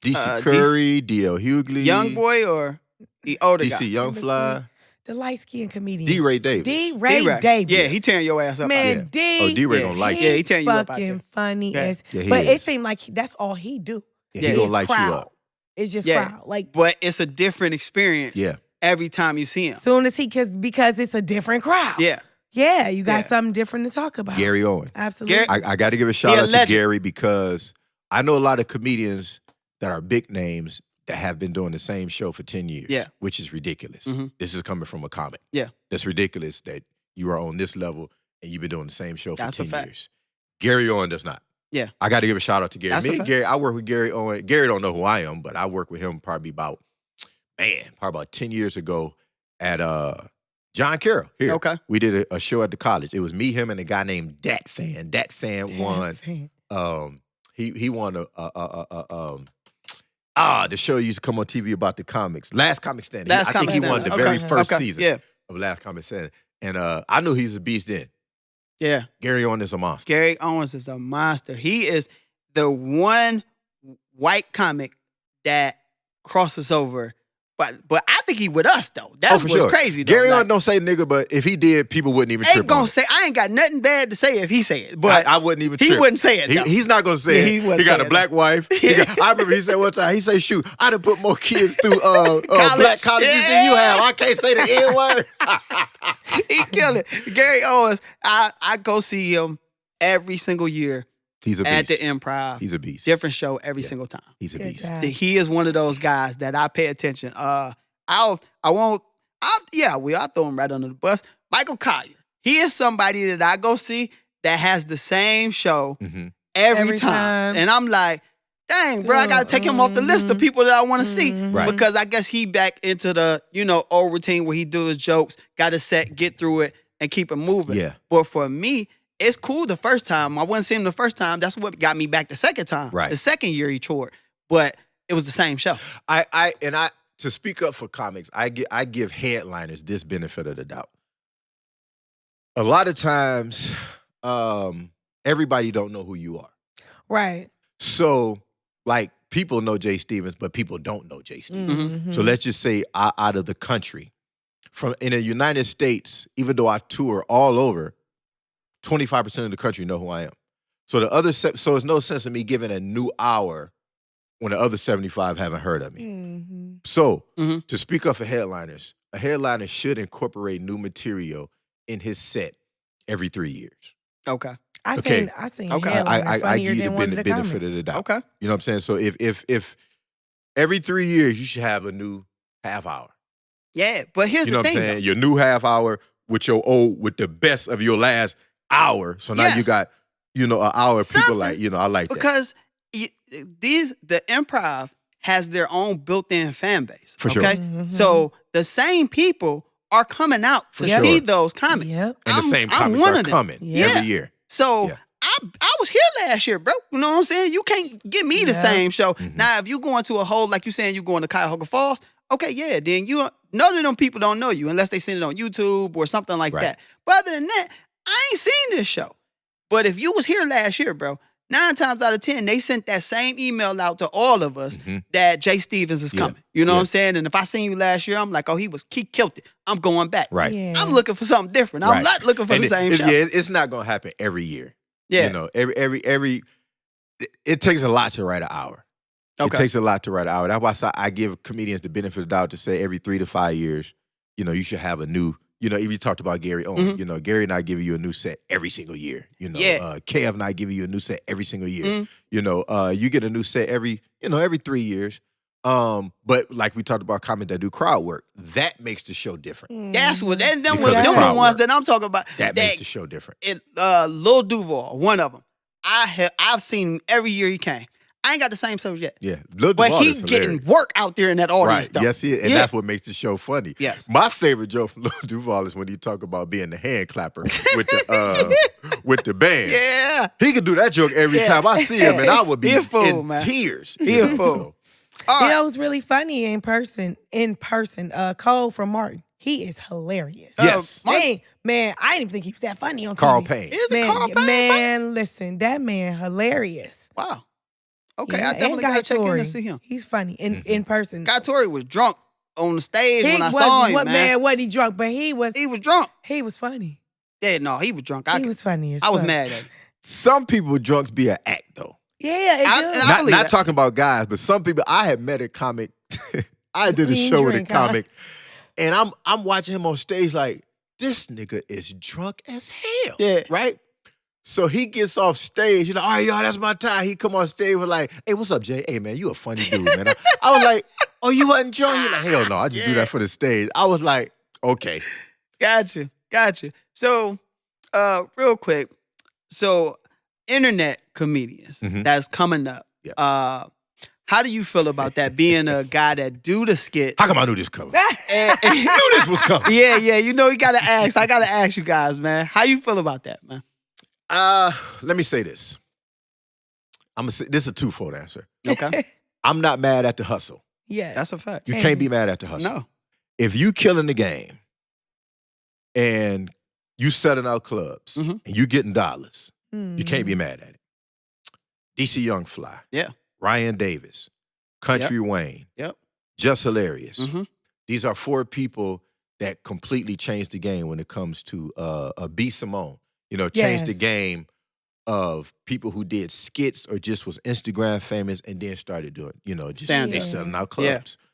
DC Curry, D.L. Hughley. young boy or the older guy? DC Young Fly. The light skinned comedian. D. Ray Davis. D. Ray D-Ray. Davis. Yeah, he tearing your ass up. Man, out D. Oh, D-Ray Yeah. gonna like Yeah, you. he tearing you up out fucking there. funny Yeah. as. Yeah, he but it is. seemed like that's all he do. Yeah, Yeah. he gonna Is light you crowd. up. It's just Yeah. crowd. Like But it's a different experience Yeah. every time you see him. soon as because it's a different crowd. Yeah. Yeah, you got Yeah. something different to talk about. Gary Owen. Absolutely. I got to give a shout He a out to legend. Gary because I know a lot of comedians that are big names that have been doing the same show for 10 years. Yeah. Which is ridiculous. Mhm. This is coming from a comic. Yeah. That's ridiculous that you are on this level and you've been doing the same show for That's a 10 fact. years. Gary Owen does not. Yeah. I got to give a shout out to Gary. That's a Me and fact. Gary, I work with Gary Owen. Gary don't know who I am, but I worked with him probably about 10 years ago at John Carroll here. Okay. We did a show at the college. It was me, him, and a guy named Dat Fan. Dat Fan won. He won the show used to come on TV about the comics. Last Comic Standing. I think he won the very first season of Last Comic Standing. And I knew he was a beast then. Yeah. Gary Owen is a monster. Gary Owens is a monster. He is the one white comic that crosses over. But I think he with us, though. That's what's crazy, though. Gary Owen don't say nigga, but if he did, people wouldn't even trip on it. I ain't got nothing bad to say if he say it. But I wouldn't even trip. He wouldn't say it, though. He's not going to say it. He got a black wife. I remember he said one time, he said, shoot, I done put more kids through black colleges than you have. I can't say the N-word. He killed it. Gary Owens, I go see him every single year. He's a beast. At the Improv. He's a beast. Different show every single time. He's a beast. He is one of those guys that I pay attention. I'll throw him right under the bus. Michael Collier. He is somebody that I go see that has the same show every time. And I'm like, dang, bro, I got to take him off the list of people that I want to see. Right. Because I guess he back into the, old routine where he do his jokes, got a set, get through it, and keep it moving. Yeah. But for me, it's cool the first time. I wouldn't see him the first time. That's what got me back the second time. Right. The second year he toured. But it was the same show. To speak up for comics, I give headliners this benefit of the doubt. A lot of times, everybody don't know who you are. Right. So, like, people know Jay Stevens, but people don't know Jay Stevens. Mm-hmm. So let's just say out of the country. In the United States, even though I tour all over, 25% of the country know who I am. So so it's no sense in me giving a new hour when the other 75 haven't heard of me. Mm-hmm. So, to speak up for headliners, a headliner should incorporate new material in his set every 3 years. Okay. I seen headliner I funnier give you than one of the benefit comics. of the doubt. Okay. You know what I'm saying? So if every 3 years you should have a new half hour. Yeah, but here's You know the what I'm thing. saying? Your new half hour with the best of your last hour. So now you got, an hour of people like, I like that. Because the Improv has their own built-in fan base. For sure. Okay? Mm-hmm. So the same people are coming out to see those comics. Yep. And the same comics one are of them. coming every year. So I was here last year, bro. You know what I'm saying? You can't give me the same show. Now, if you go into a whole, like you saying, you going to Cuyahoga Falls, okay, yeah, then none of them people don't know you unless they seen it on YouTube or something like that. But other than that, I ain't seen this show. But if you was here last year, bro, 9 times out of 10, they sent that same email out to all of us that Jay Stevens is coming. You know what I'm saying? And if I seen you last year, I'm like, oh, he killed it. I'm going back. Right. Yeah. I'm looking for something different. I'm not looking for the same show. Yeah, it's not gonna happen every year. Yeah. Every it takes a lot to write an hour. Okay. It takes a lot to write an hour. That's why I give comedians the benefit of the doubt to say every 3 to 5 years, you should have a new. If you talked about Gary Owen, Gary and I give you a new set every single year. Kerv and I give you a new set every single year. You get a new set every 3 years. But like we talked about comics that do crowd work, that makes the show different. That's what them Because was of them crowd the ones work. that I'm talking about. That makes the show different. Lil Duval, one of them. I've seen him every year he came. I ain't got the same shows yet. Yeah, Lil But Duval he is getting hilarious. work out there in that audience, Right. though. Yes, he is. And that's what makes the show funny. Yes. My favorite joke from Lil Duval is when he talk about being the hand clapper with the band. Yeah. He could do that joke every time I see him, and I would be He a fool, in man. tears. He a fool. All You right. know what's really funny in person? Cole from Martin. He is hilarious. Yes. Man, I didn't even think he was that funny on Carl TV. Payne. Is it Man, Carl Payne? man, listen, that man hilarious. Wow. Okay, Yeah, I definitely and got to check in Tori. and see him. He's funny in person. Guy Tori was drunk on the stage He when I was saw him, what man. wasn't he drunk? But he was He was drunk. funny. Yeah, no, he was drunk. He was funny as I was fuck. mad at him. Some people drunks be an act though. Yeah, and Not believe that. talking about guys, but some people. I had met a comic. I did a He show with a drink, huh? comic, and I'm watching him on stage like this nigga is drunk as hell. Yeah. Right. So he gets off stage. He's like, all right, y'all, that's my time. He come on stage with like, hey, what's up, Jay? Hey, man, you a funny dude, man. I was like, oh, you wasn't drunk? He's like, hell no, I just do that for the stage. I was like, okay. Got you. So, Real quick. So, internet comedians that's coming up. Yeah. How do you feel about that? Being a guy that do the skits. How come I knew this coming? And, I knew this was coming. yeah. You know, you gotta ask. I gotta ask you guys, man. How you feel about that, man? Let me say this. This is a twofold answer. Okay. I'm not mad at the hustle. Yes. That's a fact. You can't be mad at the hustle. No. If you killing the game and you selling out clubs and you getting dollars, you can't be mad at it. DC Young Fly. Yeah. Ryan Davis. Country Wayne. Yep. Just Hilarious. Mm-hmm. These are 4 people that completely changed the game when it comes to B. Simone. You know, changed the game of people who did skits or just was Instagram famous and then started doing, you know, just they selling out clubs. Yeah.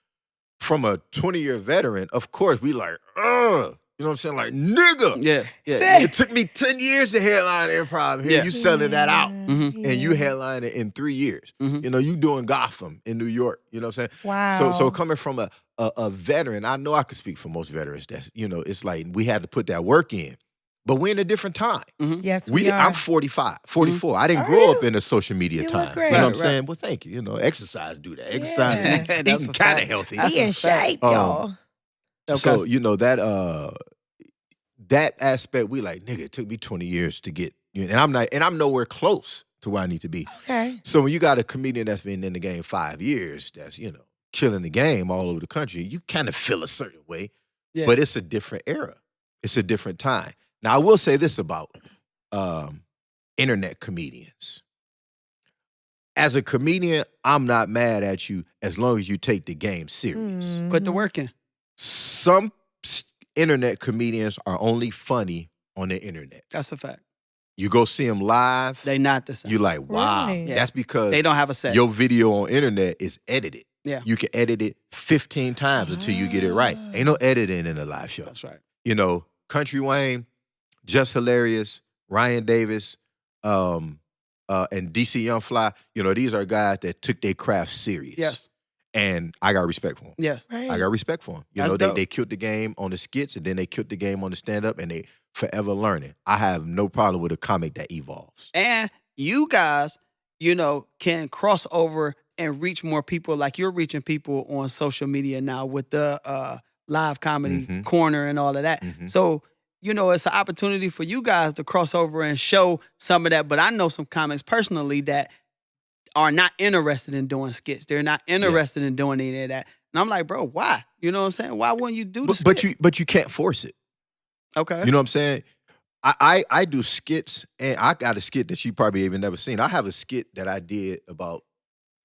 From a 20-year veteran, of course, we like, you know what I'm saying? Like, nigga. Yeah. It took me 10 years to headline Improv. Here you selling that out. And you headline it in 3 years. You know, you doing Gotham in New York. You know what I'm saying? Wow. So coming from a veteran, I know I could speak for most veterans. That's, you know, it's like we had to put that work in. But we're in a different time. Yes, we are. I'm 45, 44. I didn't grow up in a social media You time. look great. You know what I'm saying? Well, thank you. You know, exercise do that. Exercise, eating kind of healthy. Be in shape, y'all. Okay. So, you know, that aspect, we like, nigga, it took me 20 years to get, you know, and I'm nowhere close to where I need to be. Okay. So when you got a comedian that's been in the game 5 years, that's, you know, killing the game all over the country, you kind of feel a certain way. Yeah. But it's a different era. It's a different time. Now, I will say this about internet comedians. As a comedian, I'm not mad at you as long as you take the game serious. Put the work in. Some internet comedians are only funny on the internet. That's a fact. You go see them live. They not the same. You're like, wow. Right. That's because they don't have a set. Your video on internet is edited. Yeah. You can edit it 15 times until you get it right. Ain't no editing in a live show. That's right. You know, Country Wayne, Just Hilarious, Ryan Davis, and DC Young Fly, you know, these are guys that took their craft serious. Yes. And I got respect for them. Yes. Right. I got respect for them. You That's know, dope. they killed the game on the skits, and then they killed the game on the stand-up, and they forever learning. I have no problem with a comic that evolves. And you guys, you know, can cross over and reach more people like you're reaching people on social media now with the live comedy corner and all of that. So, you know, it's an opportunity for you guys to cross over and show some of that. But I know some comics personally that are not interested in doing skits. They're not interested in doing any of that. And I'm like, bro, why? You know what I'm saying? Why wouldn't you do the skit? But you can't force it. Okay. You know what I'm saying? I do skits, and I got a skit that you probably even never seen. I have a skit that I did about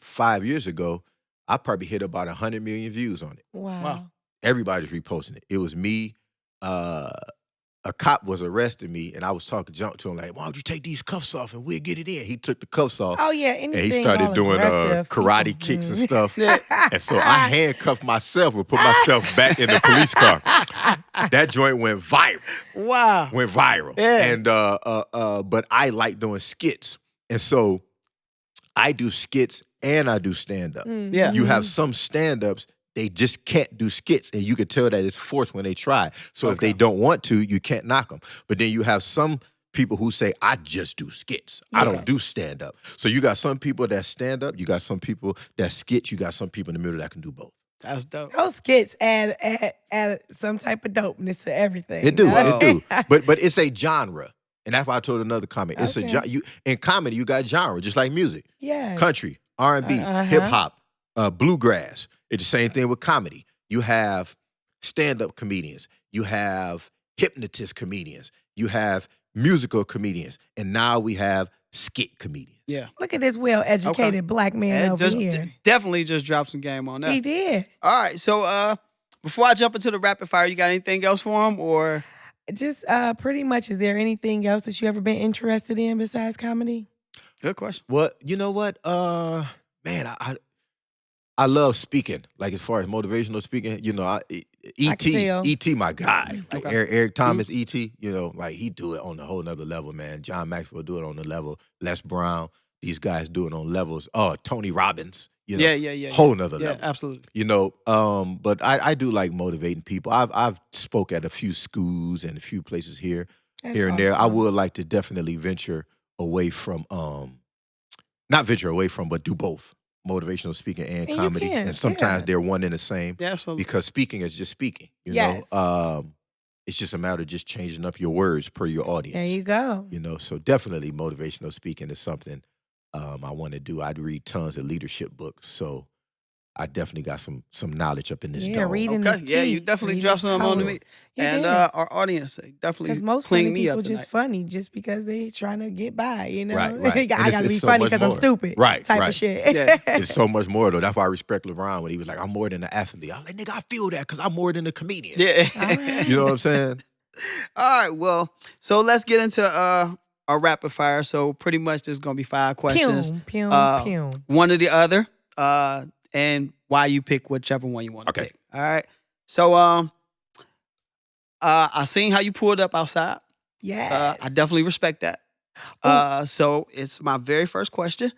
5 years ago. I probably hit about 100 million views on it. Wow. Everybody's reposting it. It was me. A cop was arresting me, and I was talking junk to him like, "Why don't you take these cuffs off and we'll get it in?" He took the cuffs off. Oh yeah, anything. And he started all doing aggressive karate people. kicks and stuff. And so I handcuffed myself and put myself back in the police car. That joint went viral. Wow. Went viral. Yeah. And but I like doing skits. And so I do skits and I do stand-up. Yeah. You have some stand-ups, they just can't do skits, and you can tell that it's forced when they try. So if they don't want to, you can't knock them. But then you have some people who say, I just do skits. I don't do stand-up. So you got some people that stand up, you got some people that skits, you got some people in the middle that can do both. That's dope. Those skits add some type of dopeness to everything. It do, no? it do. But it's a genre. And that's why I told another comic. It's a genre. In comedy, you got genre, just like music. Yeah. Country, R&B, hip-hop, bluegrass. It's the same thing with comedy. You have stand-up comedians. You have hypnotist comedians. You have musical comedians. And now we have skit comedians. Yeah. Look at this well-educated black man over here. Definitely just dropped some game on that. He did. All right. So before I jump into the rapid fire, you got anything else for him or? Just pretty much, is there anything else that you ever been interested in besides comedy? Good question. Well, you know what? Man, I love speaking, like as far as motivational speaking, you know, E.T. my guy. Like Eric Thomas, E.T., you know, like he do it on a whole nother level, man. John Maxwell do it on the level. Les Brown, these guys do it on levels. Oh, Tony Robbins, you know, whole nother level. Yeah, absolutely. You know, but I do like motivating people. I've spoke at a few schools and a few places here. here and there. I would like to definitely venture away from, not venture away from, but do both. Motivational speaking and comedy. And sometimes they're one and the same. Yeah, absolutely. Because speaking is just speaking. You know? It's just a matter of just changing up your words per your audience. There you go. You know, so definitely motivational speaking is something I want to do. I'd read tons of leadership books. So I definitely got some knowledge up in this dome. Reading is key. Yeah, you definitely dropped something on me. And our audience definitely because most cleaned funny me up people tonight. just funny just because they trying to get by, you know? Right. I got to be funny because I'm stupid. Right. Type of shit. Yeah. It's so much more, though. That's why I respect LeBron when he was like, I'm more than an athlete. I was like, nigga, I feel that because I'm more than a comedian. Yeah. Right. You know what I'm saying? All right, well, so let's get into our rapid fire. So pretty much there's going to be 5 questions. Pew. One or the other. And why you pick whichever one you want to pick. All right. So I seen how you pulled up outside. Yes. I definitely respect that. So it's my very first question.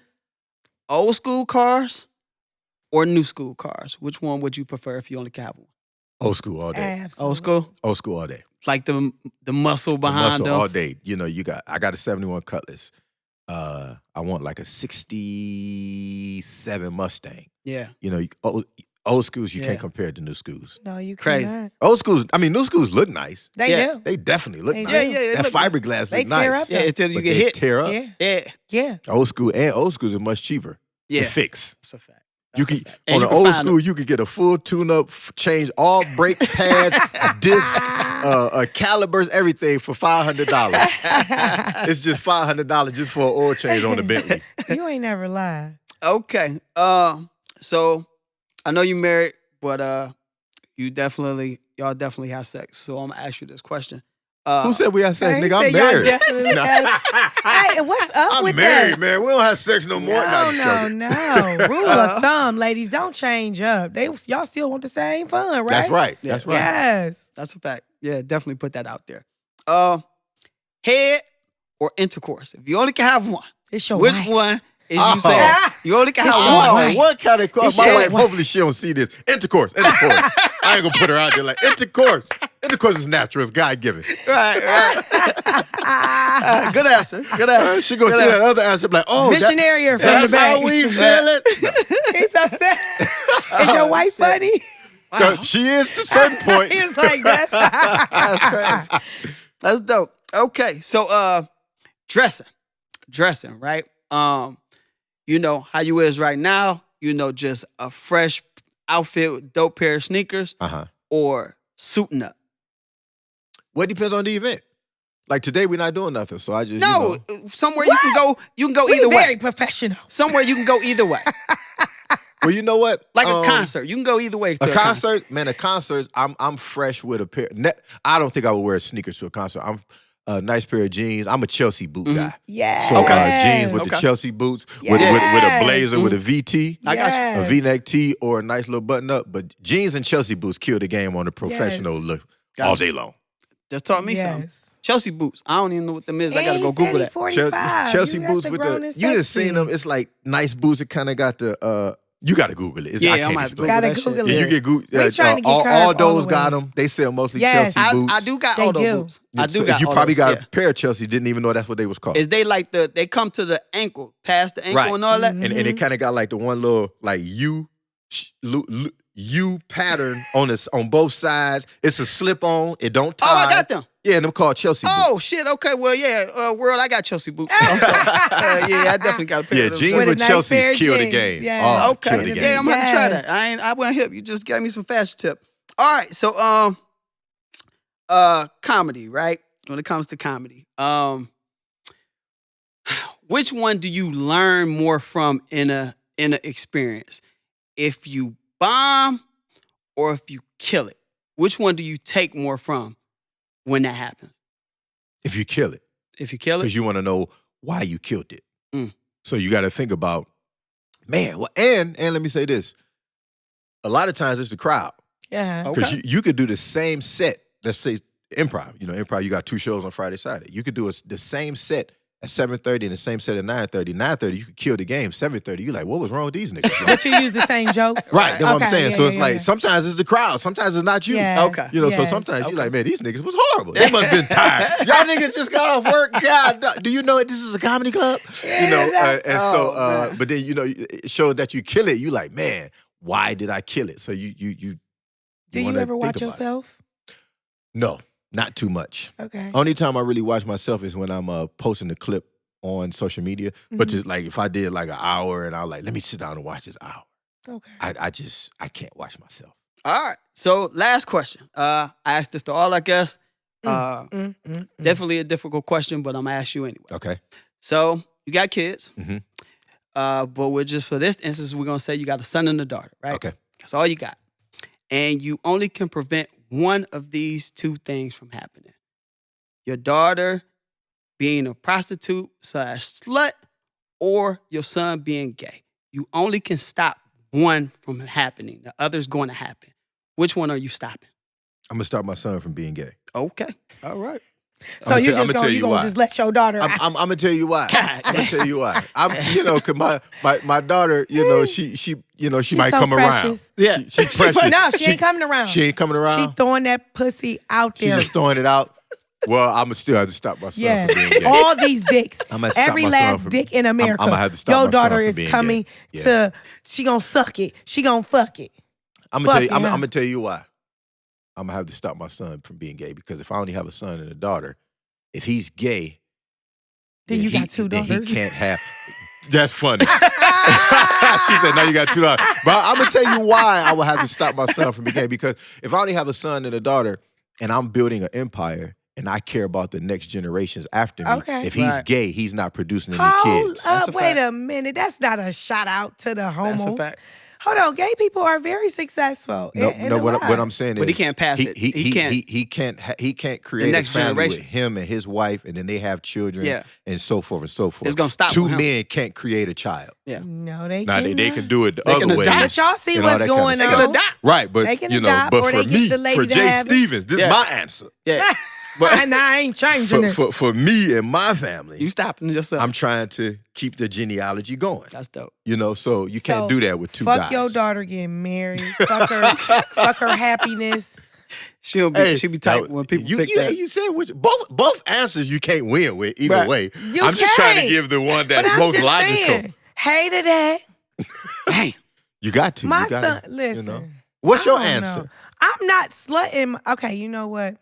Old school cars or new school cars? Which one would you prefer if you only could have one? Old school all day. Absolutely. Old school? Old school all day. Like the muscle behind them. All day. You know, I got a 71 Cutlass. I want like a 67 Mustang. Yeah. You know, old schools you can't compare to new schools. No, you Crazy. cannot. Old schools, I mean, new schools look nice. They do. They definitely look They nice. do. Yeah, that fiberglass They look tear nice. up. Yeah, until you But get they hit. tear up. Yeah. Old schools are much cheaper to fix. That's a fact. You That's a can fact. on And an you can old find school, you could get a full tune-up, change all brake pads, disc, calibers, everything for $500. It's just $500 just for an oil change on the Bentley. You ain't never lied. Okay. So I know you married, but y'all definitely have sex. So I'm gonna ask you this question. Who said we had sex, He nigga? said I'm y'all married. definitely Hey, what's up I'm with married, that? man. We don't have sex no more. Nah, just joking. No. Rule of thumb, ladies, don't change up. Y'all still want the same fun, right? That's right. Yeah. That's right. Yes. That's a fact. Yeah, definitely put that out there. Head or intercourse? If you only can have one, It's your which wife. one is Oh. you saying? You only can It's have your one. wife. What kind of course? It's My your wife, wife. hopefully she don't see this. Intercourse. I ain't gonna put her out there like intercourse. Intercourse is natural. It's God-given. Right. Good answer. She gonna see that other answer like, oh, Missionary from the that's back. how we feel it. He's upset. Is your wife funny? She is to a certain point. He was like, that's That's crazy. That's dope. Okay, so dressing, right? You know how you is right now. You know, just a fresh outfit with dope pair of sneakers, or suiting up. Well, it depends on the event. Like today, we're not doing nothing, so I just No, you know. somewhere you can go. You can go we either very way. professional. Somewhere you can go either way. Well, you know what? Like a concert, you can go either way. To A concert, man. A concert. I'm fresh with a pair. I don't think I would wear sneakers to a concert. I'm a nice pair of jeans. I'm a Chelsea boot guy. Yeah. So jeans with the Chelsea boots, with a blazer, with a VT, I got you. a V-neck tee, or a nice little button up. But jeans and Chelsea boots kill the game on the professional look all day long. Just taught me something. Chelsea boots. I don't even know what them is. I gotta go Google that. 45. Chelsea You boots got with grown the. and You just sexy. seen them. It's like nice boots. It kind of got the. You got to Google it. Yeah, I I'm can't gonna have to explain. Gotta that shit. Google Yeah, it. you get Google. We trying to get all Kerv all those the got way. them. They sell mostly Yes. Chelsea boots. I do got They all those do. boots. I do So got you all probably those, got yeah. a pair of Chelsea. Didn't even know that's what they was called. Is they like they come to the ankle, past the ankle and all that? And it kind of got like the one little like U pattern on both sides. It's a slip on. It don't tie. Oh, I got them. Yeah, and them called Chelsea boots. Oh shit. Okay. Well, yeah. World, I got Chelsea boots. I'm sorry. I definitely got a pair Yeah, of those. jeans With with a nice Chelsea's pair of kill the jeans. game. Yeah. Oh, Okay. kill the game. Yeah, I'm gonna have to try Yes. that. I went hip. You just gave me some fashion tip. All right. So comedy, right? When it comes to comedy, which one do you learn more from in a experience? If you bomb or if you kill it, which one do you take more from when that happens? If you kill it. If you kill it, Because you want to know why you killed it. Mm. So you got to think about, man, well, and let me say this. A lot of times it's the crowd. Yeah. Because you could do the same set, let's say improv. You know, improv, you got 2 shows on Friday, Saturday. You could do the same set at 7:30 and the same set at 9:30. 9:30, you could kill the game. 7:30, you like, what was wrong with these niggas? But you use the same jokes? Right, that's what I'm saying. Yeah, So it's yeah, like, yeah. sometimes it's the crowd, sometimes it's not you. Yes, Okay. You know, so yes. sometimes you're like, man, these niggas was horrible. They must have been tired. Y'all niggas just got off work. God, do you know this is a comedy club? You know, but then, you know, it showed that you kill it. You like, man, why did I kill it? So you Do you wanna ever think watch about it. yourself? No, not too much. Okay. Only time I really watch myself is when I'm posting the clip on social media. But just like if I did like an hour and I was like, let me sit down and watch this hour. Okay. I can't watch myself. All right. So last question. I asked this to all our guests. Definitely a difficult question, but I'm gonna ask you anyway. Okay. So you got kids. Mhm. But we're just for this instance, we're gonna say you got a son and a daughter, right? Okay. That's all you got. And you only can prevent one of these two things from happening. Your daughter being a prostitute / slut, or your son being gay. You only can stop one from happening. The other's going to happen. Which one are you stopping? I'm gonna stop my son from being gay. Okay. All right. So I'ma you tell- just I'ma tell gonna, you you gonna why. just let your daughter I'm gonna tell you why. God I'm gonna tell you why. You know, cause my daughter, you know, she She's might so come precious. around. Yeah. She's precious. No, she ain't coming around. She ain't coming around. She throwing that pussy out She's there. just throwing it out. Well, I'ma still have to stop my son Yeah, from being gay. all these dicks. I'ma stop Every my son last from- dick in America. I'ma have to stop your my son daughter from is being coming gay. to. She gonna suck it. She gonna fuck it. I'm Fuck gonna yeah. tell you why. I'm gonna have to stop my son from being gay because if I only have a son and a daughter, if he's gay, Then you got two then daughters. he can't have. That's funny. She said, "No, you got 2 daughters." But I'm gonna tell you why I will have to stop my son from being gay because if I only have a son and a daughter, and I'm building an empire. And I care about the next generations after me. Okay. If he's Right. gay, he's not producing any Hold kids. That's up, a wait fact. a minute. That's not a shout out to the homos. That's a fact. Hold on, gay people are very successful. in What the I'm saying is, But he can't pass it. He can't create next a family generation. with him and his wife, and then they have children, Yeah. and so forth and so forth. It's gonna stop Two with him. men can't create a child. Yeah. No, they Now can. they can do it the They can other way. adopt. But y'all see and all what's that kind of going stuff. They can on. adopt. Right, but They can you know, adopt, but or for they get me, the lady for to Jay have it. Stevens, this Yeah. is my answer. Yeah. And I ain't changing it. For me and my family, You stopping yourself. I'm trying to keep the genealogy going. That's dope. You know, so you can't So, do that with two fuck guys. your daughter getting married. Fuck her happiness. She'll be tight when people you, pick you, that. you said both answers you can't win with either Right. way. You I'm just trying to can't. give the one But that's I'm most just logical. saying, hey to that. Hey, You got to. My you gotta, son, listen. You know. What's I your don't answer? know. I'm not slutting. Okay, you know what?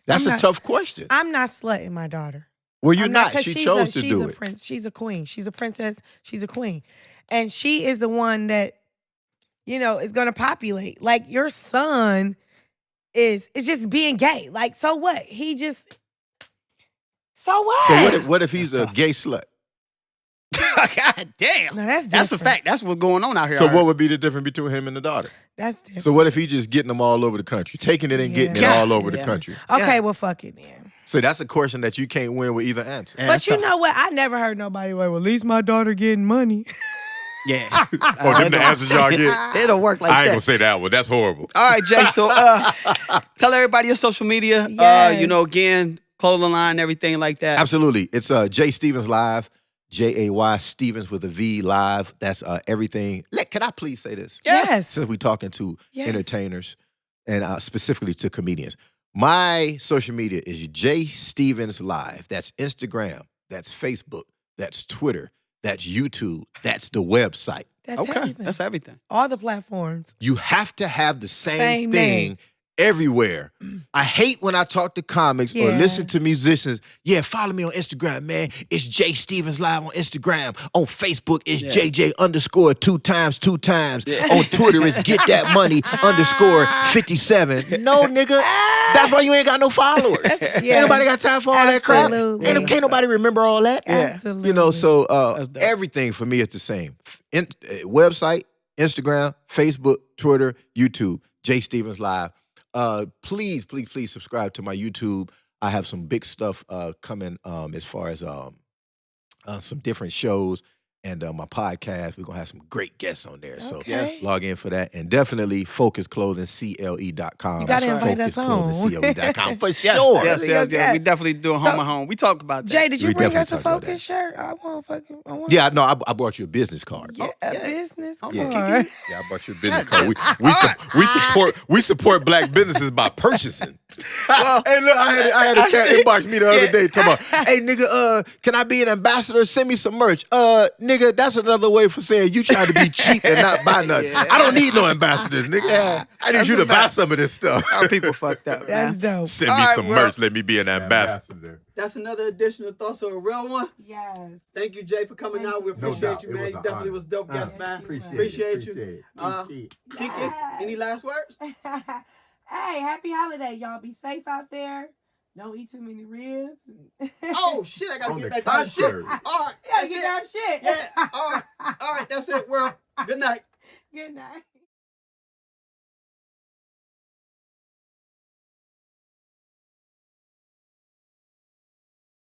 That's I'm a not- tough question. I'm not slutting my daughter. Well, you're I'm not. 'cause She she's chose a, to she's do a it. Prince. She's a queen. She's a princess. She's a queen, and she is the one that, is gonna populate. Like your son is just being gay. Like so what? He just. So what? So what if he's a gay slut? God damn. No, that's That's a different. fact. That's what's going on out here. So I heard. what would be the difference between him and the daughter? That's different. So what if he just getting them all over the country, taking it and getting it Yeah. all over the Yeah. country? Okay, well, fuck it then. So that's a question that you can't win with either answer. Yeah, But that's you tough. know what? I never heard nobody say, well, at least my daughter getting money. Yeah. Oh, them the answers y'all get? It'll work like I ain't that. gonna say that one. That's horrible. All right, Jay. So tell everybody your social media. Yes. Again, clothing line, everything like that. Absolutely. It's Jay Stevens Live, Jay Stevens with a V Live. That's everything. Can I please say this? Yes. Since we're talking to Yes. entertainers and specifically to comedians. My social media is Jay Stevens Live. That's Instagram. That's Facebook. That's Twitter. That's YouTube. That's the website. That's Okay, everything. that's everything. All the platforms. You have to have the same Same thing name. everywhere. I hate when I talk to comics or Yeah. listen to musicians. Yeah, follow me on Instagram, man. It's Jay Stevens Live on Instagram. On Facebook, it's Yeah. JJ underscore 2 times. Yeah. On Twitter, it's Get That Money underscore 57. No, nigga. That's why you ain't got no followers. Yeah. Ain't nobody got time for all that crap. Absolutely. Can't nobody remember all that. Absolutely. You know, so That's dope. everything for me is the same. Website, Instagram, Facebook, Twitter, YouTube, Jay Stevens Live. Please subscribe to my YouTube. I have some big stuff coming as far as some different shows and my podcast. We're going to have some great guests on there. So Okay. log in for that. And definitely FocusClothingCLE.com. You gotta invite us on. FocusClothingCLE.com for sure. Yes. We definitely doing home and home. We talked about that. Jay, did you We bring us a definitely talked about Focus shirt? I want. Yeah, no, I brought you a business card. Yeah, a business card. Yeah, I brought you a business card. We support black businesses by purchasing. Hey, look, I had a cat inbox me the other day talking about, hey, nigga, can I be an ambassador? Send me some merch. Nigga, that's another way for saying you trying to be cheap and not buy nothing. I don't need no ambassadors, nigga. I need you to buy some of this stuff. Our people fucked up. That's man. dope. Send me some merch. Let me be an ambassador. That's another edition of Thoughts of a Real One. Yes. Thank you, Jay, for coming out. We appreciate you, man. You definitely was a dope guest, man. Appreciate you. Kiki, any last words? Hey, happy holiday, y'all. Be safe out there. Don't eat too many ribs. Oh shit! I gotta get back on shit. All right, Yeah, get that shit. Yeah. All right. That's it. Well, good night. Good night.